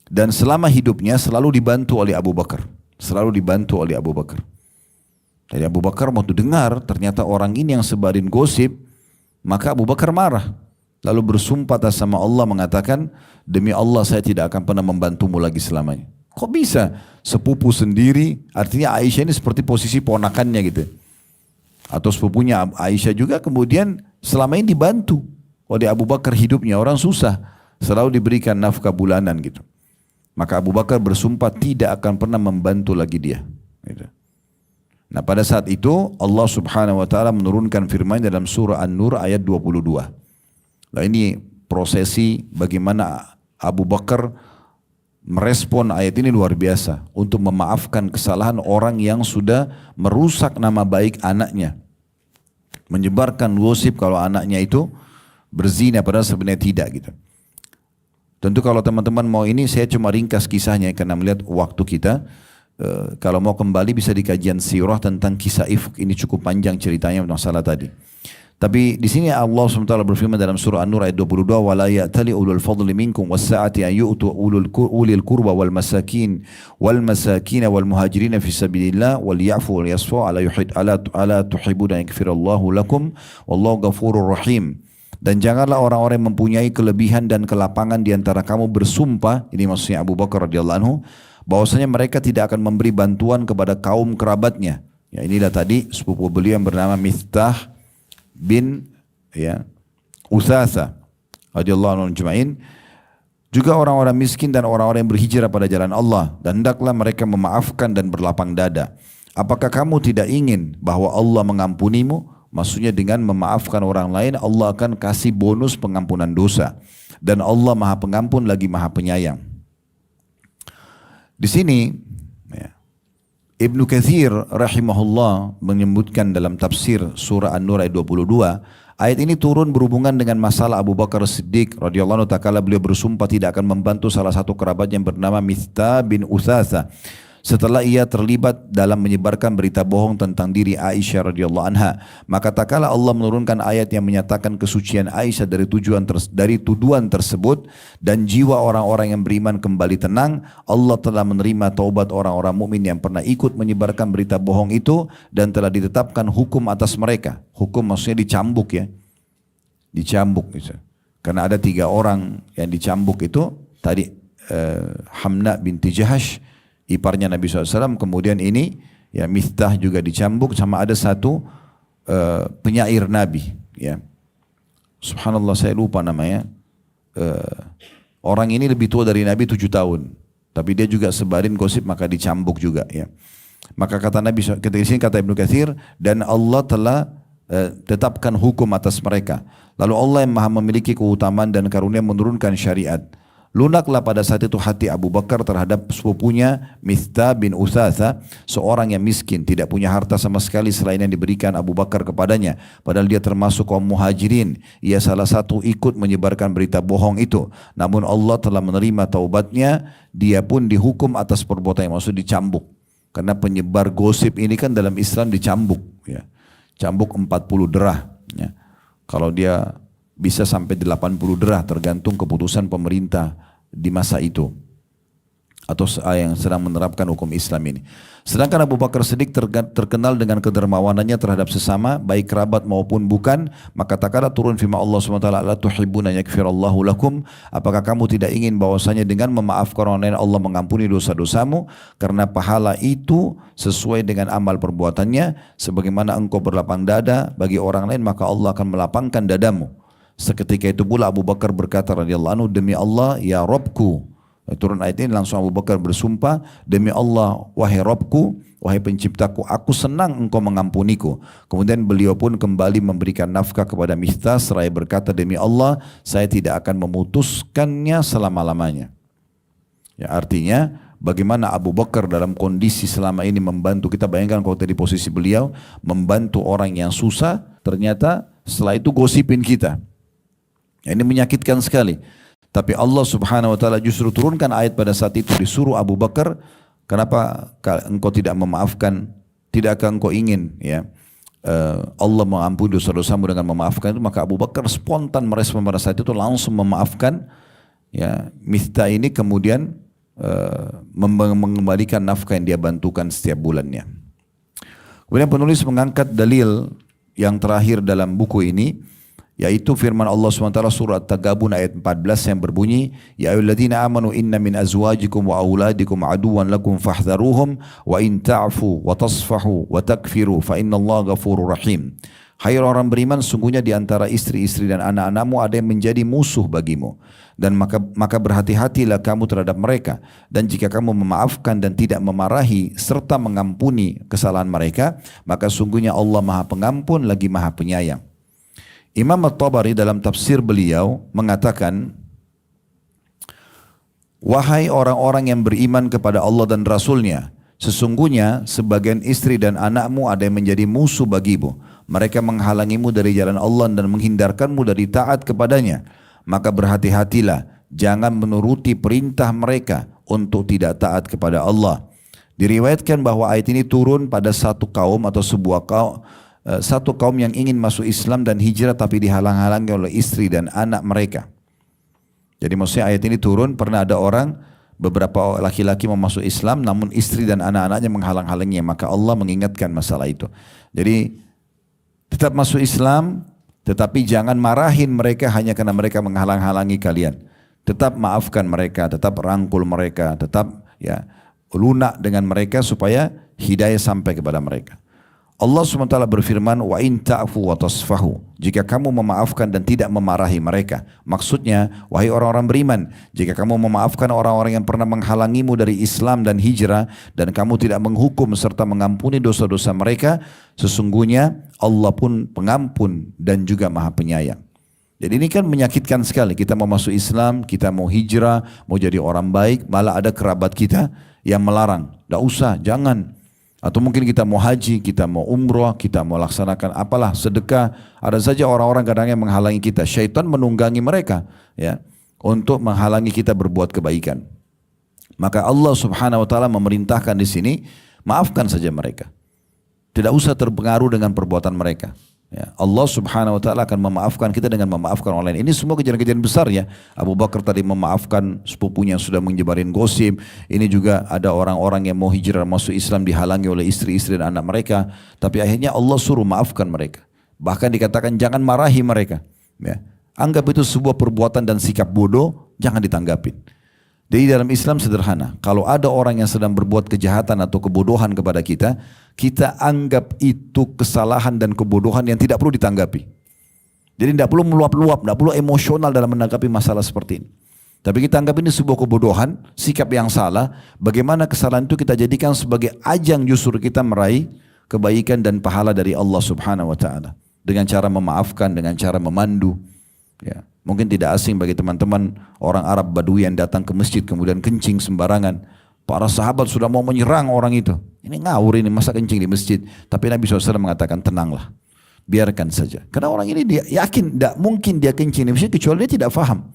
Dan selama hidupnya selalu dibantu oleh Abu Bakar. Selalu dibantu oleh Abu Bakar. Jadi Abu Bakar waktu dengar ternyata orang ini yang sebarin gosip, maka Abu Bakar marah. Lalu bersumpah atas sama Allah mengatakan, demi Allah saya tidak akan pernah membantumu lagi selamanya. Kok bisa? Sepupu sendiri, artinya Aisyah ini seperti posisi ponakannya gitu. Atau sepupunya Aisyah juga kemudian selama ini dibantu oleh Abu Bakar hidupnya, orang susah. Selalu diberikan nafkah bulanan gitu. Maka Abu Bakar bersumpah tidak akan pernah membantu lagi dia. Gitu. Nah pada saat itu Allah subhanahu wa ta'ala menurunkan firman dalam surah An-Nur ayat 22. Nah ini prosesi bagaimana Abu Bakar merespon ayat ini luar biasa untuk memaafkan kesalahan orang yang sudah merusak nama baik anaknya. Menyebarkan gosip kalau anaknya itu berzina padahal sebenarnya tidak gitu. Tentu kalau teman-teman mau ini saya cuma ringkas kisahnya karena melihat waktu kita. Kalau mau kembali bisa di kajian sirah tentang kisah ifk, ini cukup panjang ceritanya masalah tadi. Tapi di sini Allah SWT berfirman dalam surah An-Nur ayat 22, "Wala ya'tali ulul fadli minkum was-sa'ati an yu'tu ulil qurba wal masakin wal muhajirin fi sabilillah wal ya'fu wal yasfu ala tuhibbuna yaghfirallahu lakum wallahu ghafurur rahim." Dan janganlah orang-orang yang mempunyai kelebihan dan kelapangan di antara kamu bersumpah, ini maksudnya Abu Bakar radhiyallahu anhu, bahwasanya mereka tidak akan memberi bantuan kepada kaum kerabatnya. Ya inilah tadi sepupu beliau yang bernama Mistah bin Utsatsa radhiyallahu anhu ajma'in. Juga orang-orang miskin dan orang-orang yang berhijrah pada jalan Allah, dan hendaklah mereka memaafkan dan berlapang dada. Apakah kamu tidak ingin bahwa Allah mengampunimu? Maksudnya dengan memaafkan orang lain Allah akan kasih bonus pengampunan dosa, dan Allah Maha Pengampun lagi Maha Penyayang. Di sini Ibnu Katsir rahimahullah menyebutkan dalam tafsir surah An-Nur ayat 22, ayat ini turun berhubungan dengan masalah Abu Bakar Siddiq radhiyallahu anhu taala, beliau bersumpah tidak akan membantu salah satu kerabat yang bernama Mistah bin Utsatsa setelah ia terlibat dalam menyebarkan berita bohong tentang diri Aisyah radhiyallahu anha. Maka tak kala Allah menurunkan ayat yang menyatakan kesucian Aisyah dari tuduhan tersebut, dan jiwa orang-orang yang beriman kembali tenang. Allah telah menerima taubat orang-orang mukmin yang pernah ikut menyebarkan berita bohong itu, dan telah ditetapkan hukum atas mereka. Hukum maksudnya dicambuk ya. Dicambuk gitu. Karena ada 3 orang yang dicambuk itu tadi, Hamna binti Jahash, iparnya Nabi SAW, kemudian ini ya Mistah juga dicambuk, sama ada satu penyair Nabi ya. Subhanallah saya lupa namanya. Orang ini lebih tua dari Nabi 7 tahun, tapi dia juga sebarin gosip maka dicambuk juga ya. Maka kata Nabi, ketika di sini kata Ibnu Katsir, dan Allah telah tetapkan hukum atas mereka. Lalu Allah yang Maha memiliki keutamaan dan karunia menurunkan syariat. Lunaklah pada saat itu hati Abu Bakar terhadap sepupunya Mistah bin Utsatsa, seorang yang miskin, tidak punya harta sama sekali selain yang diberikan Abu Bakar kepadanya. Padahal dia termasuk kaum muhajirin. Ia salah satu ikut menyebarkan berita bohong itu. Namun Allah telah menerima taubatnya. Dia pun dihukum atas perbuatannya, maksud dicambuk. Karena penyebar gosip ini kan dalam Islam dicambuk. Ya. Cambuk 40 derah. Ya. Kalau dia bisa sampai 80 derah tergantung keputusan pemerintah di masa itu atau yang sedang menerapkan hukum Islam ini. Sedangkan Abu Bakar Siddiq terkenal dengan kedermawanannya terhadap sesama, baik kerabat maupun bukan. Maka tak kala turun firman Allah SWT, "La tuhibbuna yaghfirallahu lakum." Apakah kamu tidak ingin bahwasanya dengan memaafkan orang lain Allah mengampuni dosa-dosamu? Karena pahala itu sesuai dengan amal perbuatannya. Sebagaimana engkau berlapang dada bagi orang lain, maka Allah akan melapangkan dadamu. Seketika itu pula Abu Bakar berkata radhiyallahu anhu, "Demi Allah ya Rabbku." Turun ayat ini langsung Abu Bakar bersumpah, "Demi Allah wahai Rabbku, wahai penciptaku, aku senang engkau mengampuniku." Kemudian beliau pun kembali memberikan nafkah kepada Mistah seraya berkata, "Demi Allah saya tidak akan memutuskannya selama-lamanya." Ya, artinya bagaimana Abu Bakar dalam kondisi selama ini membantu, kita bayangkan kalau tadi posisi beliau membantu orang yang susah, ternyata setelah itu gosipin kita. Ini menyakitkan sekali. Tapi Allah Subhanahu wa taala justru turunkan ayat pada saat itu, disuruh Abu Bakar, kenapa engkau tidak memaafkan, tidakkah engkau ingin ya Allah mengampuni dosa-dosamu dengan memaafkan itu? Maka Abu Bakar spontan merespon pada saat itu, langsung memaafkan ya Mistah ini, kemudian mengembalikan nafkah yang dia bantukan setiap bulannya. Kemudian penulis mengangkat dalil yang terakhir dalam buku ini, yaitu firman Allah SWT surah At-Taghabun ayat 14 yang berbunyi, "Ya ayyuhalladzina amanu inna min azwajikum wa auladikum aduwwan lakum fahdharuhum wa in ta'fu wa tasfahu wa takfiru fa innallaha ghafurur rahim." Hai orang beriman, sungguhnya di antara istri-istri dan anak-anakmu ada yang menjadi musuh bagimu. Dan maka berhati-hatilah kamu terhadap mereka. Dan jika kamu memaafkan dan tidak memarahi serta mengampuni kesalahan mereka, maka sungguhnya Allah Maha Pengampun lagi Maha Penyayang. Imam At-Tabari dalam tafsir beliau mengatakan, wahai orang-orang yang beriman kepada Allah dan Rasulnya, sesungguhnya sebagian istri dan anakmu ada yang menjadi musuh bagimu. Mereka menghalangimu dari jalan Allah dan menghindarkanmu dari taat kepadanya. Maka berhati-hatilah, jangan menuruti perintah mereka untuk tidak taat kepada Allah. Diriwayatkan bahwa ayat ini turun pada satu kaum atau satu kaum yang ingin masuk Islam dan hijrah tapi dihalang-halangi oleh istri dan anak mereka. Jadi maksudnya ayat ini turun pernah ada orang, beberapa laki-laki mau masuk Islam namun istri dan anak-anaknya menghalang-halanginya, maka Allah mengingatkan masalah itu. Jadi tetap masuk Islam, tetapi jangan marahin mereka hanya karena mereka menghalang-halangi kalian. Tetap maafkan mereka, tetap rangkul mereka, tetap lunak dengan mereka supaya hidayah sampai kepada mereka. Allah SWT berfirman, wa in ta'fu wa tasfahu, jika kamu memaafkan dan tidak memarahi mereka. Maksudnya, wahai orang-orang beriman, jika kamu memaafkan orang-orang yang pernah menghalangimu dari Islam dan hijrah, dan kamu tidak menghukum serta mengampuni dosa-dosa mereka, sesungguhnya Allah pun pengampun dan juga Maha Penyayang. Jadi ini kan menyakitkan sekali, kita mau masuk Islam, kita mau hijrah, mau jadi orang baik, malah ada kerabat kita yang melarang, tidak usah, jangan. Atau mungkin kita mau haji, kita mau umroh, kita mau laksanakan apalah, sedekah. Ada saja orang-orang kadang yang menghalangi kita. Syaitan menunggangi mereka untuk menghalangi kita berbuat kebaikan. Maka Allah Subhanahu wa taala memerintahkan di sini, maafkan saja mereka. Tidak usah terpengaruh dengan perbuatan mereka. Allah Subhanahu wa taala akan memaafkan kita dengan memaafkan orang lain. Ini semua kejadian-kejadian besar ya. Abu Bakar tadi memaafkan sepupunya yang sudah menyebarin gosip. Ini juga ada orang-orang yang mau hijrah masuk Islam dihalangi oleh istri-istri dan anak mereka. Tapi akhirnya Allah suruh maafkan mereka. Bahkan dikatakan jangan marahi mereka. Anggap itu sebuah perbuatan dan sikap bodoh, jangan ditanggapin. Jadi dalam Islam sederhana, kalau ada orang yang sedang berbuat kejahatan atau kebodohan kepada kita, kita anggap itu kesalahan dan kebodohan yang tidak perlu ditanggapi. Jadi tidak perlu meluap-luap, tidak perlu emosional dalam menanggapi masalah seperti ini. Tapi kita anggap ini sebuah kebodohan, sikap yang salah, bagaimana kesalahan itu kita jadikan sebagai ajang justru kita meraih kebaikan dan pahala dari Allah Subhanahu wa taala. Dengan cara memaafkan, dengan cara memandu. Mungkin tidak asing bagi teman-teman orang Arab Badui yang datang ke masjid kemudian kencing sembarangan. Para sahabat sudah mau menyerang orang itu. Ini ngawur ini, masa kencing di masjid. Tapi Nabi SAW mengatakan tenanglah, biarkan saja. Karena orang ini dia yakin tidak mungkin dia kencing di masjid kecuali dia tidak faham.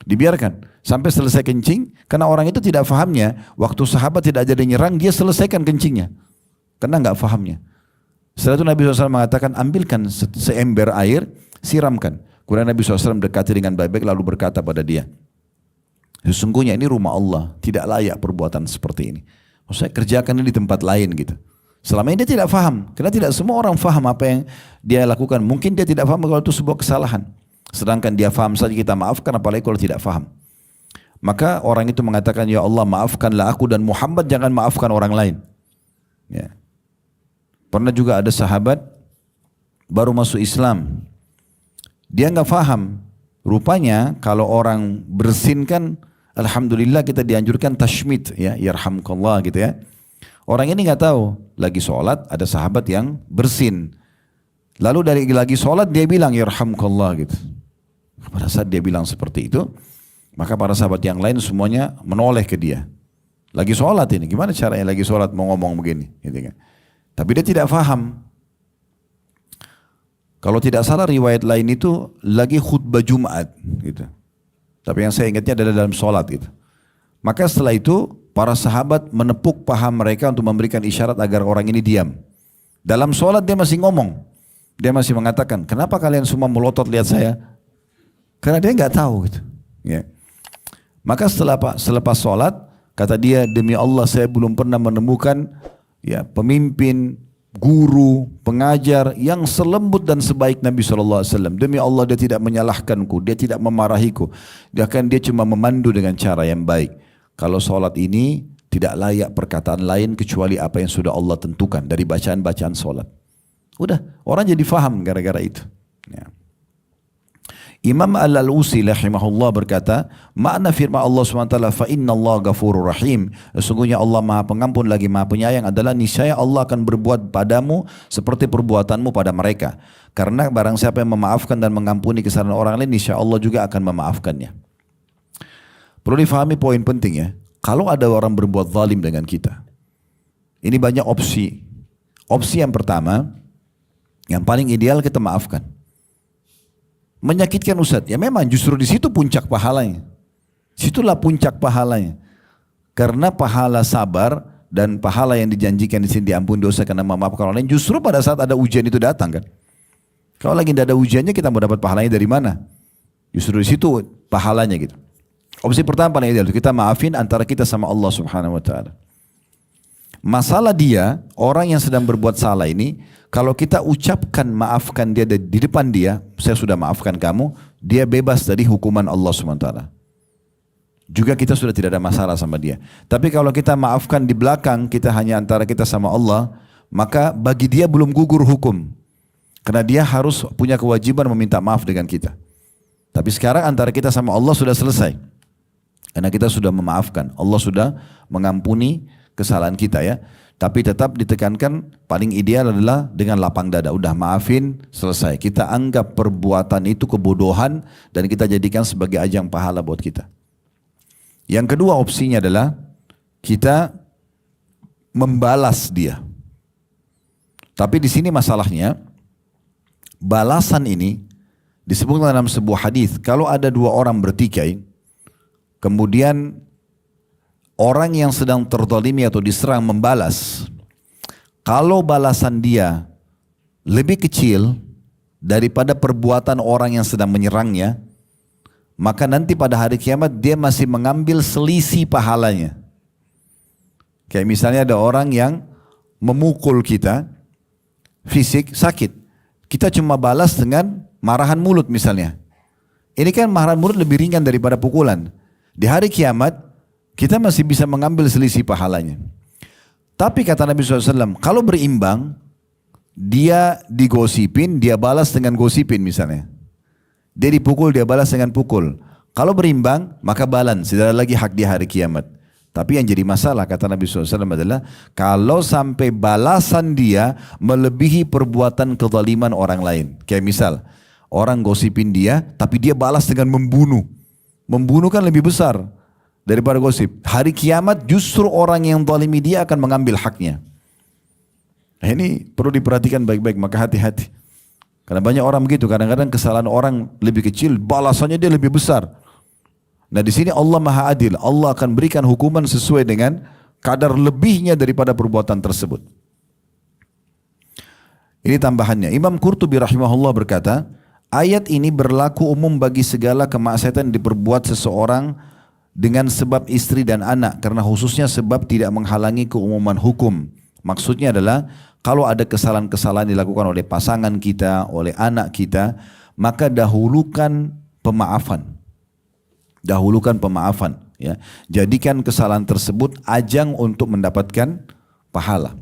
Dibiarkan sampai selesai kencing, karena orang itu tidak fahamnya. Waktu sahabat tidak jadi nyerang, dia selesaikan kencingnya karena nggak fahamnya. Setelah itu Nabi SAW mengatakan ambilkan seember air, siramkan. Kemudian Nabi SAW dekati dengan baik-baik lalu berkata pada dia, sesungguhnya ini rumah Allah, tidak layak perbuatan seperti ini. Maksudnya kerjakan ini di tempat lain gitu. Selama ini dia tidak faham, karena tidak semua orang faham apa yang dia lakukan. Mungkin dia tidak faham kalau itu sebuah kesalahan. Sedangkan dia faham saja kita maafkan, apalagi kalau tidak faham. Maka orang itu mengatakan, ya Allah maafkanlah aku dan Muhammad, jangan maafkan orang lain. Pernah juga ada sahabat baru masuk Islam. Dia nggak faham. Rupanya kalau orang bersin kan, alhamdulillah kita dianjurkan tashmid ya, yarhamkallah gitu ya. Orang ini nggak tahu, lagi sholat ada sahabat yang bersin. Lalu dari lagi sholat dia bilang yarhamkallah gitu. Pada saat dia bilang seperti itu, maka para sahabat yang lain semuanya menoleh ke dia. Lagi sholat ini, gimana caranya lagi sholat mau ngomong begini? Gitu kan. Tapi dia tidak faham. Kalau tidak salah riwayat lain itu lagi khutbah Jumat gitu. Tapi yang saya ingatnya adalah dalam sholat gitu. Maka setelah itu para sahabat menepuk paha mereka untuk memberikan isyarat agar orang ini diam. Dalam sholat dia masih ngomong. Dia masih mengatakan, kenapa kalian semua melotot lihat saya? Karena dia nggak tahu gitu. Maka selepas sholat, kata dia, demi Allah saya belum pernah menemukan pemimpin, guru, pengajar yang selembut dan sebaik Nabi SAW. Demi Allah dia tidak menyalahkanku, dia tidak memarahiku. Bahkan dia cuma memandu dengan cara yang baik. Kalau sholat ini tidak layak perkataan lain kecuali apa yang sudah Allah tentukan dari bacaan-bacaan sholat. Udah, orang jadi faham gara-gara itu. Ya. Imam Al-Alusi rahimahullah berkata, makna firman Allah SWT, fa inna Allah ghafurur rahim. Sesungguhnya Allah Maha Pengampun lagi Maha Penyayang adalah niscaya Allah akan berbuat padamu seperti perbuatanmu pada mereka. Karena barang siapa yang memaafkan dan mengampuni kesalahan orang lain, niscaya Allah juga akan memaafkannya. Perlu difahami poin penting ya. Kalau ada orang berbuat zalim dengan kita, ini banyak opsi. Opsi yang pertama, yang paling ideal kita maafkan. Menyakitkan Ustaz, ya memang justru di situ puncak pahalanya. Situlah puncak pahalanya. Karena pahala sabar dan pahala yang dijanjikan di sini diampuni dosa karena memaafkan orang lain, justru pada saat ada ujian itu datang kan. Kalau lagi tidak ada ujiannya, kita mau dapat pahalanya dari mana? Justru di situ pahalanya gitu. Opsi pertama paling ideal, kita maafin antara kita sama Allah Subhanahu wa taala. Masalah dia, orang yang sedang berbuat salah ini, kalau kita ucapkan maafkan dia di depan dia, saya sudah maafkan kamu, dia bebas dari hukuman Allah SWT. Juga kita sudah tidak ada masalah sama dia. Tapi kalau kita maafkan di belakang, kita hanya antara kita sama Allah, maka bagi dia belum gugur hukum. Karena dia harus punya kewajiban meminta maaf dengan kita. Tapi sekarang antara kita sama Allah sudah selesai. Karena kita sudah memaafkan, Allah sudah mengampuni kesalahan kita ya. Tapi tetap ditekankan paling ideal adalah dengan lapang dada. Udah maafin, selesai. Kita anggap perbuatan itu kebodohan dan kita jadikan sebagai ajang pahala buat kita. Yang kedua opsinya adalah kita membalas dia. Tapi di sini masalahnya, balasan ini disebutkan dalam sebuah hadis. Kalau ada dua orang bertikai, kemudian orang yang sedang terzalimi atau diserang membalas, kalau balasan dia lebih kecil daripada perbuatan orang yang sedang menyerangnya, maka nanti pada hari kiamat dia masih mengambil selisih pahalanya. Kayak misalnya ada orang yang memukul kita, fisik sakit, kita cuma balas dengan marahan mulut misalnya. Ini kan marahan mulut lebih ringan daripada pukulan. Di hari kiamat kita masih bisa mengambil selisih pahalanya. Tapi kata Nabi SAW, kalau berimbang, dia digosipin, dia balas dengan gosipin misalnya. Dia dipukul, dia balas dengan pukul. Kalau berimbang, maka balance, tidak ada lagi hak di hari kiamat. Tapi yang jadi masalah, kata Nabi SAW adalah, kalau sampai balasan dia melebihi perbuatan kezaliman orang lain. Kayak misal, orang gosipin dia, tapi dia balas dengan membunuh. Membunuh kan lebih besar daripada gosip. Hari kiamat justru orang yang zalimi dia akan mengambil haknya. Nah, ini perlu diperhatikan baik-baik, maka hati-hati. Karena banyak orang begitu, kadang-kadang kesalahan orang lebih kecil, balasannya dia lebih besar. Nah di sini Allah Maha Adil, Allah akan berikan hukuman sesuai dengan kadar lebihnya daripada perbuatan tersebut. Ini tambahannya. Imam Qurtubi rahimahullah berkata, ayat ini berlaku umum bagi segala kemaksiatan yang diperbuat seseorang dengan sebab istri dan anak, karena khususnya sebab tidak menghalangi keumuman hukum. Maksudnya adalah kalau ada kesalahan-kesalahan dilakukan oleh pasangan kita, oleh anak kita, maka dahulukan pemaafan. Dahulukan pemaafan. Ya. Jadikan kesalahan tersebut ajang untuk mendapatkan pahala.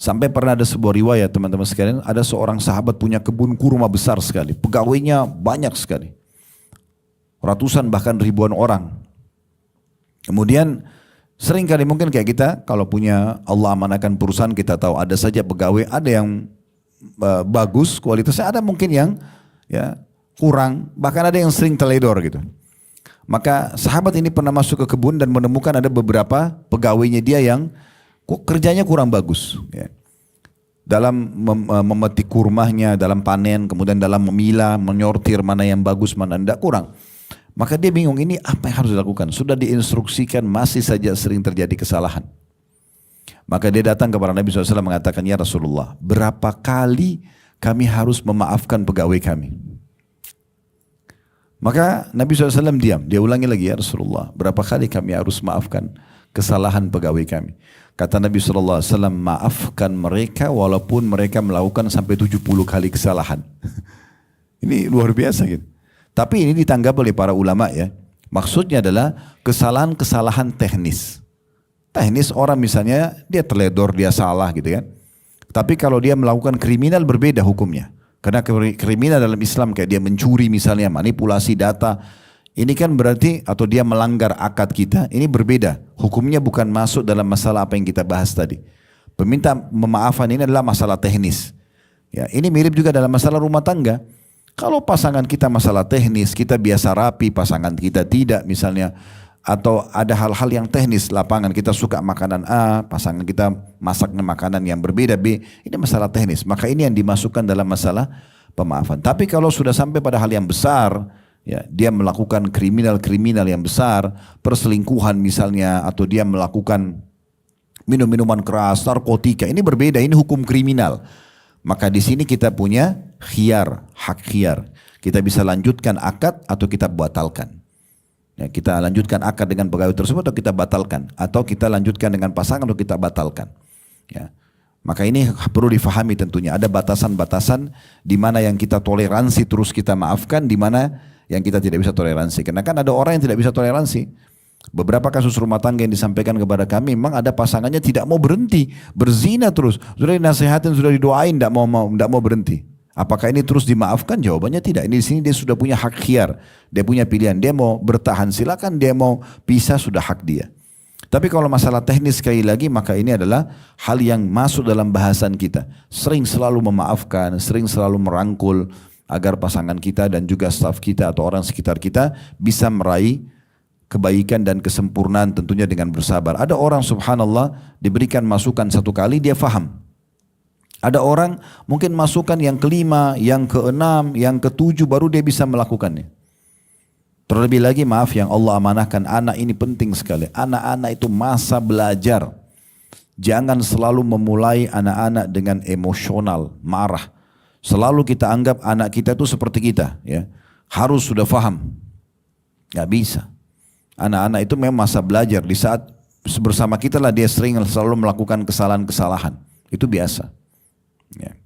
Sampai pernah ada sebuah riwayat teman-teman sekalian, ada seorang sahabat punya kebun kurma besar sekali, pegawainya banyak sekali, ratusan bahkan ribuan orang. Kemudian sering kali mungkin kayak kita kalau punya Allah amanahkan perusahaan, kita tahu ada saja pegawai, ada yang bagus kualitasnya, ada mungkin yang ya kurang, bahkan ada yang sering teledor gitu. Maka sahabat ini pernah masuk ke kebun dan menemukan ada beberapa pegawainya dia yang kerjanya kurang bagus ya. Dalam memetik kurmanya, dalam panen, kemudian dalam memilah, menyortir mana yang bagus, mana tidak, kurang. Maka dia bingung, ini apa yang harus dilakukan? Sudah diinstruksikan, masih saja sering terjadi kesalahan. Maka dia datang kepada Nabi SAW mengatakan, ya Rasulullah, berapa kali kami harus memaafkan pegawai kami? Maka Nabi SAW diam, dia ulangi lagi, ya Rasulullah, berapa kali kami harus maafkan kesalahan pegawai kami? Kata Nabi SAW, maafkan mereka walaupun mereka melakukan sampai 70 kali kesalahan. Ini luar biasa gitu. Tapi ini ditanggap oleh para ulama ya. Maksudnya adalah kesalahan-kesalahan teknis. Teknis orang misalnya dia teledor, dia salah gitu kan. Tapi kalau dia melakukan kriminal berbeda hukumnya. Karena kriminal dalam Islam kayak dia mencuri misalnya, manipulasi data. Ini kan berarti atau dia melanggar akad kita, ini berbeda. Hukumnya bukan masuk dalam masalah apa yang kita bahas tadi. Peminta pemaafan ini adalah masalah teknis. Ya, ini mirip juga dalam masalah rumah tangga. Kalau pasangan kita masalah teknis, kita biasa rapi, pasangan kita tidak misalnya. Atau ada hal-hal yang teknis lapangan, kita suka makanan A, pasangan kita masaknya makanan yang berbeda B, ini masalah teknis. Maka ini yang dimasukkan dalam masalah pemaafan. Tapi kalau sudah sampai pada hal yang besar, ya, dia melakukan kriminal yang besar, perselingkuhan misalnya, atau dia melakukan minum-minuman keras, narkotika, ini berbeda, ini hukum kriminal. Maka di sini kita punya khiyar, hak khiyar. Kita bisa lanjutkan akad atau kita batalkan. Ya, kita lanjutkan akad dengan pegawai tersebut atau kita batalkan, atau kita lanjutkan dengan pasangan atau kita batalkan. Ya. Maka ini perlu difahami tentunya, ada batasan-batasan di mana yang kita toleransi terus kita maafkan, di mana yang kita tidak bisa toleransi. Karena kan ada orang yang tidak bisa toleransi. Beberapa kasus rumah tangga yang disampaikan kepada kami, memang ada pasangannya tidak mau berhenti, berzina terus, sudah dinasihatin, sudah didoain, tidak mau berhenti. Apakah ini terus dimaafkan? Jawabannya tidak. Ini di sini dia sudah punya hak khiyar, dia punya pilihan. Dia mau bertahan silakan, dia mau pisah sudah hak dia. Tapi kalau masalah teknis sekali lagi, maka ini adalah hal yang masuk dalam bahasan kita. Sering selalu memaafkan, sering selalu merangkul agar pasangan kita dan juga staf kita atau orang sekitar kita bisa meraih kebaikan dan kesempurnaan tentunya dengan bersabar. Ada orang subhanallah diberikan masukan satu kali dia faham. Ada orang mungkin masukan yang kelima, yang keenam, yang ketujuh baru dia bisa melakukannya. Terlebih lagi maaf yang Allah amanahkan anak ini penting sekali. Anak-anak itu masa belajar. Jangan selalu memulai anak-anak dengan emosional, marah. Selalu kita anggap anak kita itu seperti kita. Ya. Harus sudah faham. Gak bisa. Anak-anak itu memang masa belajar. Di saat bersama kita lah dia sering selalu melakukan kesalahan-kesalahan. Itu biasa. Ya.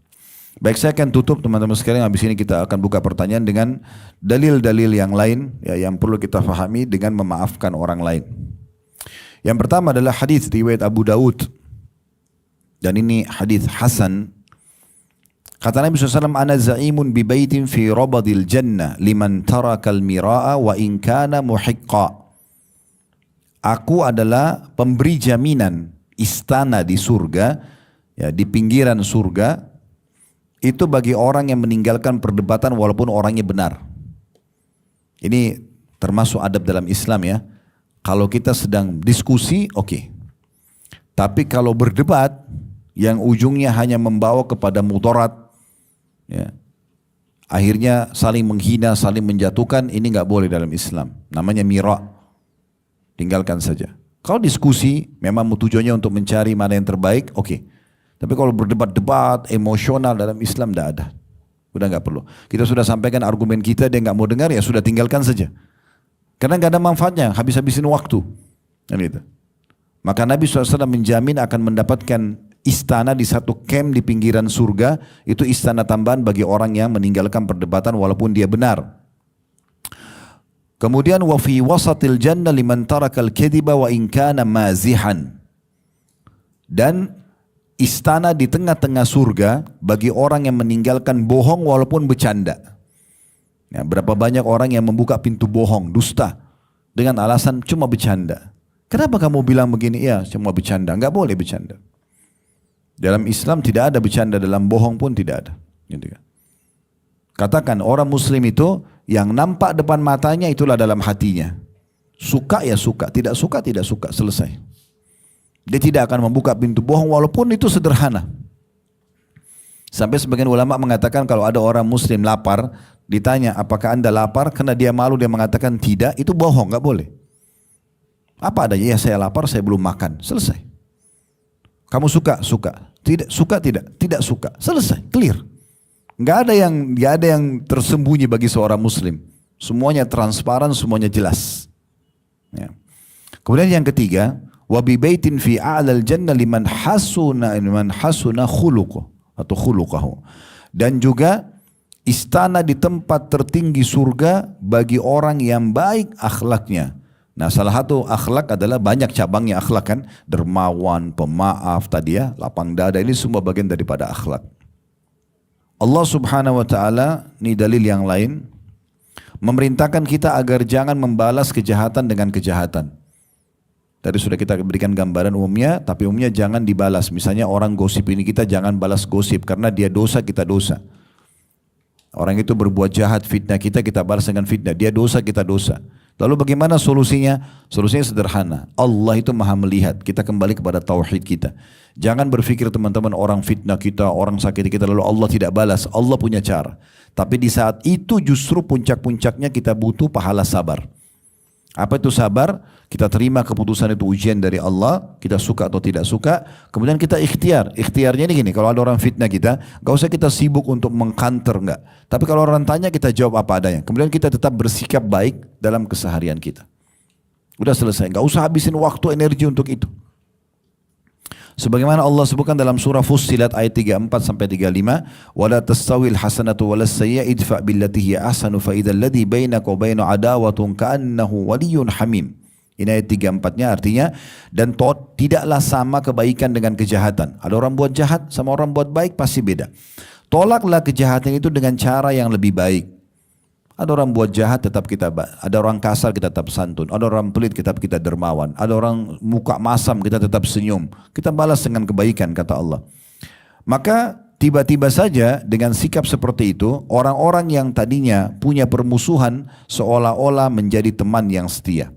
Baik, saya akan tutup teman-teman sekalian. Habis ini kita akan buka pertanyaan dengan dalil-dalil yang lain ya, yang perlu kita fahami dengan memaafkan orang lain. Yang pertama adalah hadis riwayat Abu Daud, dan ini hadis hasan. Kata Nabi SAW, ana za'imun bi baitin fi rabadil jannah liman tarakal mira'a wa in kana muhiqqa. Aku adalah pemberi jaminan istana di surga, ya, di pinggiran surga, itu bagi orang yang meninggalkan perdebatan walaupun orangnya benar. Ini termasuk adab dalam Islam ya. Kalau kita sedang diskusi, oke. Tapi kalau berdebat yang ujungnya hanya membawa kepada mudarat, ya, akhirnya saling menghina, saling menjatuhkan, ini nggak boleh dalam Islam. Namanya mira'. Tinggalkan saja. Kalau diskusi memang tujuannya untuk mencari mana yang terbaik, oke. Tapi kalau berdebat-debat emosional dalam Islam tidak ada. Udah nggak perlu. Kita sudah sampaikan argumen kita, dia nggak mau dengar, ya sudah tinggalkan saja. Karena nggak ada manfaatnya, habis-habisin waktu. Gitu. Maka Nabi SAW menjamin akan mendapatkan istana di satu camp di pinggiran surga. Itu istana tambahan bagi orang yang meninggalkan perdebatan walaupun dia benar. Kemudian wa fi wasatil jannah liman tarakal kadhiba wa in kana mazihan. Dan istana di tengah-tengah surga bagi orang yang meninggalkan bohong walaupun bercanda. Ya, berapa banyak orang yang membuka pintu bohong, dusta, dengan alasan cuma bercanda. Kenapa kamu bilang begini? Ya, cuma bercanda. Enggak boleh bercanda. Dalam Islam tidak ada bercanda, dalam bohong pun tidak ada. Gitu kan. Katakan orang muslim itu yang nampak depan matanya itulah dalam hatinya. Suka ya suka, tidak suka tidak suka, selesai. Dia tidak akan membuka pintu bohong walaupun itu sederhana. Sampai sebagian ulama mengatakan kalau ada orang muslim lapar, ditanya apakah anda lapar, karena dia malu dia mengatakan tidak, itu bohong, gak boleh. Apa adanya, ya saya lapar, saya belum makan, selesai. Kamu suka? Suka. Tidak suka? Tidak suka. Selesai, clear. Gak ada yang tersembunyi bagi seorang muslim. Semuanya transparan, semuanya jelas. Ya. Kemudian yang ketiga, wa bi baitin fi a'lal jannah liman hasuna khuluquhu. Dan juga istana di tempat tertinggi surga bagi orang yang baik akhlaknya. Nah salah satu akhlak adalah banyak cabangnya akhlak kan. Dermawan, pemaaf tadi ya, lapang dada, ini semua bagian daripada akhlak. Allah subhanahu wa ta'ala, ini dalil yang lain, memerintahkan kita agar jangan membalas kejahatan dengan kejahatan. Tadi sudah kita berikan gambaran umumnya, tapi umumnya jangan dibalas. Misalnya orang gosip ini, kita jangan balas gosip karena dia dosa, kita dosa. Orang itu berbuat jahat, fitnah kita, kita balas dengan fitnah. Dia dosa, kita dosa. Lalu bagaimana solusinya? Solusinya sederhana. Allah itu maha melihat. Kita kembali kepada tauhid kita. Jangan berpikir teman-teman orang fitnah kita, orang sakiti kita lalu Allah tidak balas. Allah punya cara. Tapi di saat itu justru puncak-puncaknya kita butuh pahala sabar. Apa itu sabar? Kita terima keputusan itu ujian dari Allah, kita suka atau tidak suka, kemudian kita ikhtiar. Ikhtiarnya ini gini, kalau ada orang fitnah kita, gak usah kita sibuk untuk mengkanter, enggak. Tapi kalau orang tanya, kita jawab apa adanya. Kemudian kita tetap bersikap baik dalam keseharian kita. Udah selesai, gak usah habisin waktu, energi untuk itu. Sebagaimana Allah sebutkan dalam surah Fussilat ayat 34-35, "Wala tastawil hasanatu walas sayyi'atu idfa' billati hiya ahsanu fa idzal ladzi bainaka wa bainahu adawatun ka'annahu waliyyun hamim." Ini ayat 34-nya artinya, dan tidaklah sama kebaikan dengan kejahatan. Ada orang buat jahat sama orang buat baik pasti beda. Tolaklah kejahatan itu dengan cara yang lebih baik. Ada orang buat jahat tetap kita, ada orang kasar kita tetap santun, ada orang pelit kita dermawan, ada orang muka masam kita tetap senyum. Kita balas dengan kebaikan kata Allah. Maka tiba-tiba saja dengan sikap seperti itu, orang-orang yang tadinya punya permusuhan seolah-olah menjadi teman yang setia.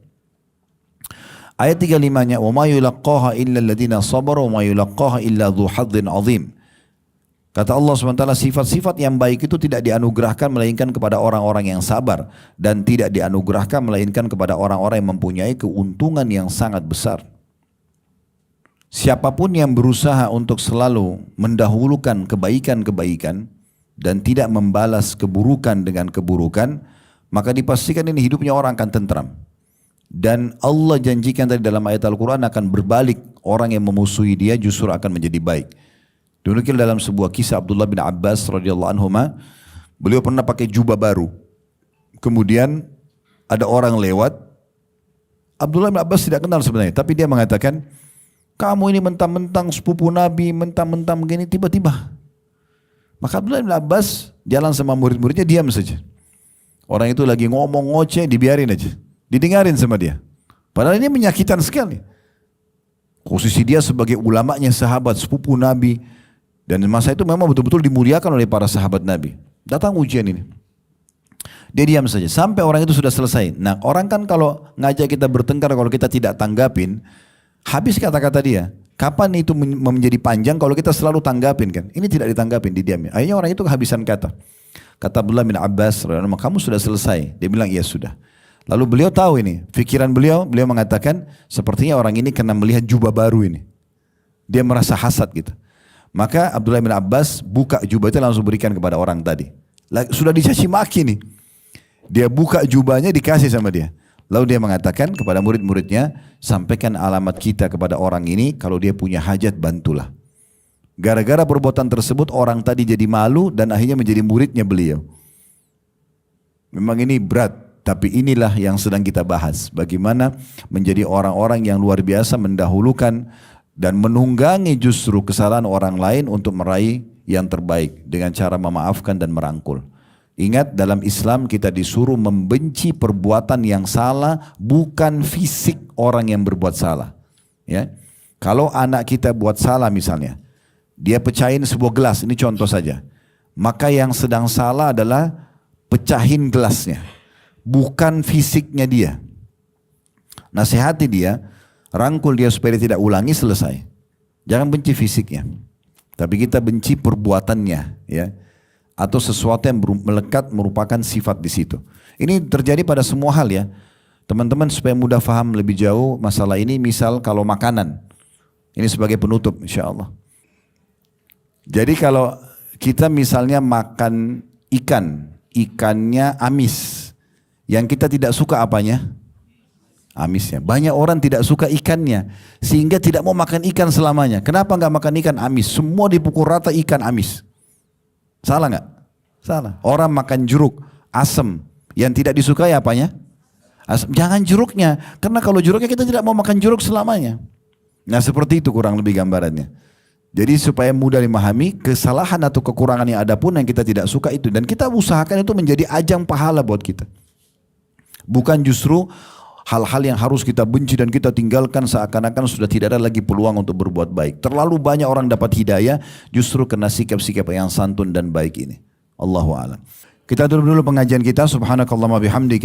Ayat 35-nya, "Wa ma yulaqqaha illa alladziina sabaru wa ma yulaqqaha illa dzu hadzin 'adzim." Kata Allah SWT, sifat-sifat yang baik itu tidak dianugerahkan melainkan kepada orang-orang yang sabar, dan tidak dianugerahkan melainkan kepada orang-orang yang mempunyai keuntungan yang sangat besar. Siapapun yang berusaha untuk selalu mendahulukan kebaikan-kebaikan dan tidak membalas keburukan dengan keburukan, maka dipastikan ini hidupnya orang akan tentram. Dan Allah janjikan tadi dalam ayat Al-Quran akan berbalik, orang yang memusuhi dia justru akan menjadi baik. Dinukil dalam sebuah kisah Abdullah bin Abbas radhiyallahu anhuma, beliau pernah pakai jubah baru. Kemudian ada orang lewat, Abdullah bin Abbas tidak kenal sebenarnya, tapi dia mengatakan, "Kamu ini mentang-mentang sepupu Nabi, mentang-mentang begini," tiba-tiba. Maka Abdullah bin Abbas jalan sama murid-muridnya, diam saja. Orang itu lagi ngomong ngoceh, dibiarin aja, didengarin sama dia. Padahal ini menyakitkan sekali. Posisi dia sebagai ulamanya sahabat, sepupu Nabi. Dan masa itu memang betul-betul dimuliakan oleh para sahabat Nabi. Datang ujian ini. Dia diam saja sampai orang itu sudah selesai. Nah, orang kan kalau ngajak kita bertengkar, kalau kita tidak tanggapin, habis kata-kata dia. Kapan itu menjadi panjang kalau kita selalu tanggapin kan? Ini tidak ditanggapin, didiamin. Akhirnya orang itu kehabisan kata. Kata Abdullah bin Abbas, "Kamu sudah selesai?" Dia bilang, "Iya sudah." Lalu beliau tahu ini, pikiran beliau mengatakan, sepertinya orang ini kena melihat jubah baru ini. Dia merasa hasad gitu. Maka Abdullah bin Abbas buka jubah itu langsung berikan kepada orang tadi. Sudah dicaci maki nih. Dia buka jubahnya dikasih sama dia. Lalu dia mengatakan kepada murid-muridnya, "Sampaikan alamat kita kepada orang ini, kalau dia punya hajat bantulah." Gara-gara perbuatan tersebut orang tadi jadi malu dan akhirnya menjadi muridnya beliau. Memang ini berat, tapi inilah yang sedang kita bahas. Bagaimana menjadi orang-orang yang luar biasa mendahulukan dan menunggangi justru kesalahan orang lain untuk meraih yang terbaik dengan cara memaafkan dan merangkul. Ingat, dalam Islam kita disuruh membenci perbuatan yang salah, bukan fisik orang yang berbuat salah. Ya, kalau anak kita buat salah misalnya, dia pecahin sebuah gelas, ini contoh saja. Maka yang sedang salah adalah pecahin gelasnya, bukan fisiknya dia. Nasihati dia, rangkul dia supaya dia tidak ulangi, selesai. Jangan benci fisiknya, tapi kita benci perbuatannya, ya, atau sesuatu yang melekat merupakan sifat di situ. Ini terjadi pada semua hal ya, teman-teman, supaya mudah faham lebih jauh masalah ini. Misal kalau makanan, ini sebagai penutup, insya Allah. Jadi kalau kita misalnya makan ikan, ikannya amis, yang kita tidak suka apanya? Amisnya. Banyak orang tidak suka ikannya sehingga tidak mau makan ikan selamanya. Kenapa nggak makan ikan amis? Semua dipukul rata ikan amis. Salah nggak? Salah. Orang makan jeruk asam, yang tidak disukai apanya? Jangan jeruknya, karena kalau jeruknya kita tidak mau makan jeruk selamanya. Nah seperti itu kurang lebih gambarannya. Jadi supaya mudah dimahami, kesalahan atau kekurangan yang ada pun yang kita tidak suka itu. Dan kita usahakan itu menjadi ajang pahala buat kita. Bukan justru hal-hal yang harus kita benci dan kita tinggalkan seakan-akan sudah tidak ada lagi peluang untuk berbuat baik. Terlalu banyak orang dapat hidayah justru karena sikap-sikap yang santun dan baik ini. Allahu a'lam. Kita tutup dulu pengajian kita. Subhanakallahumma bihamdika.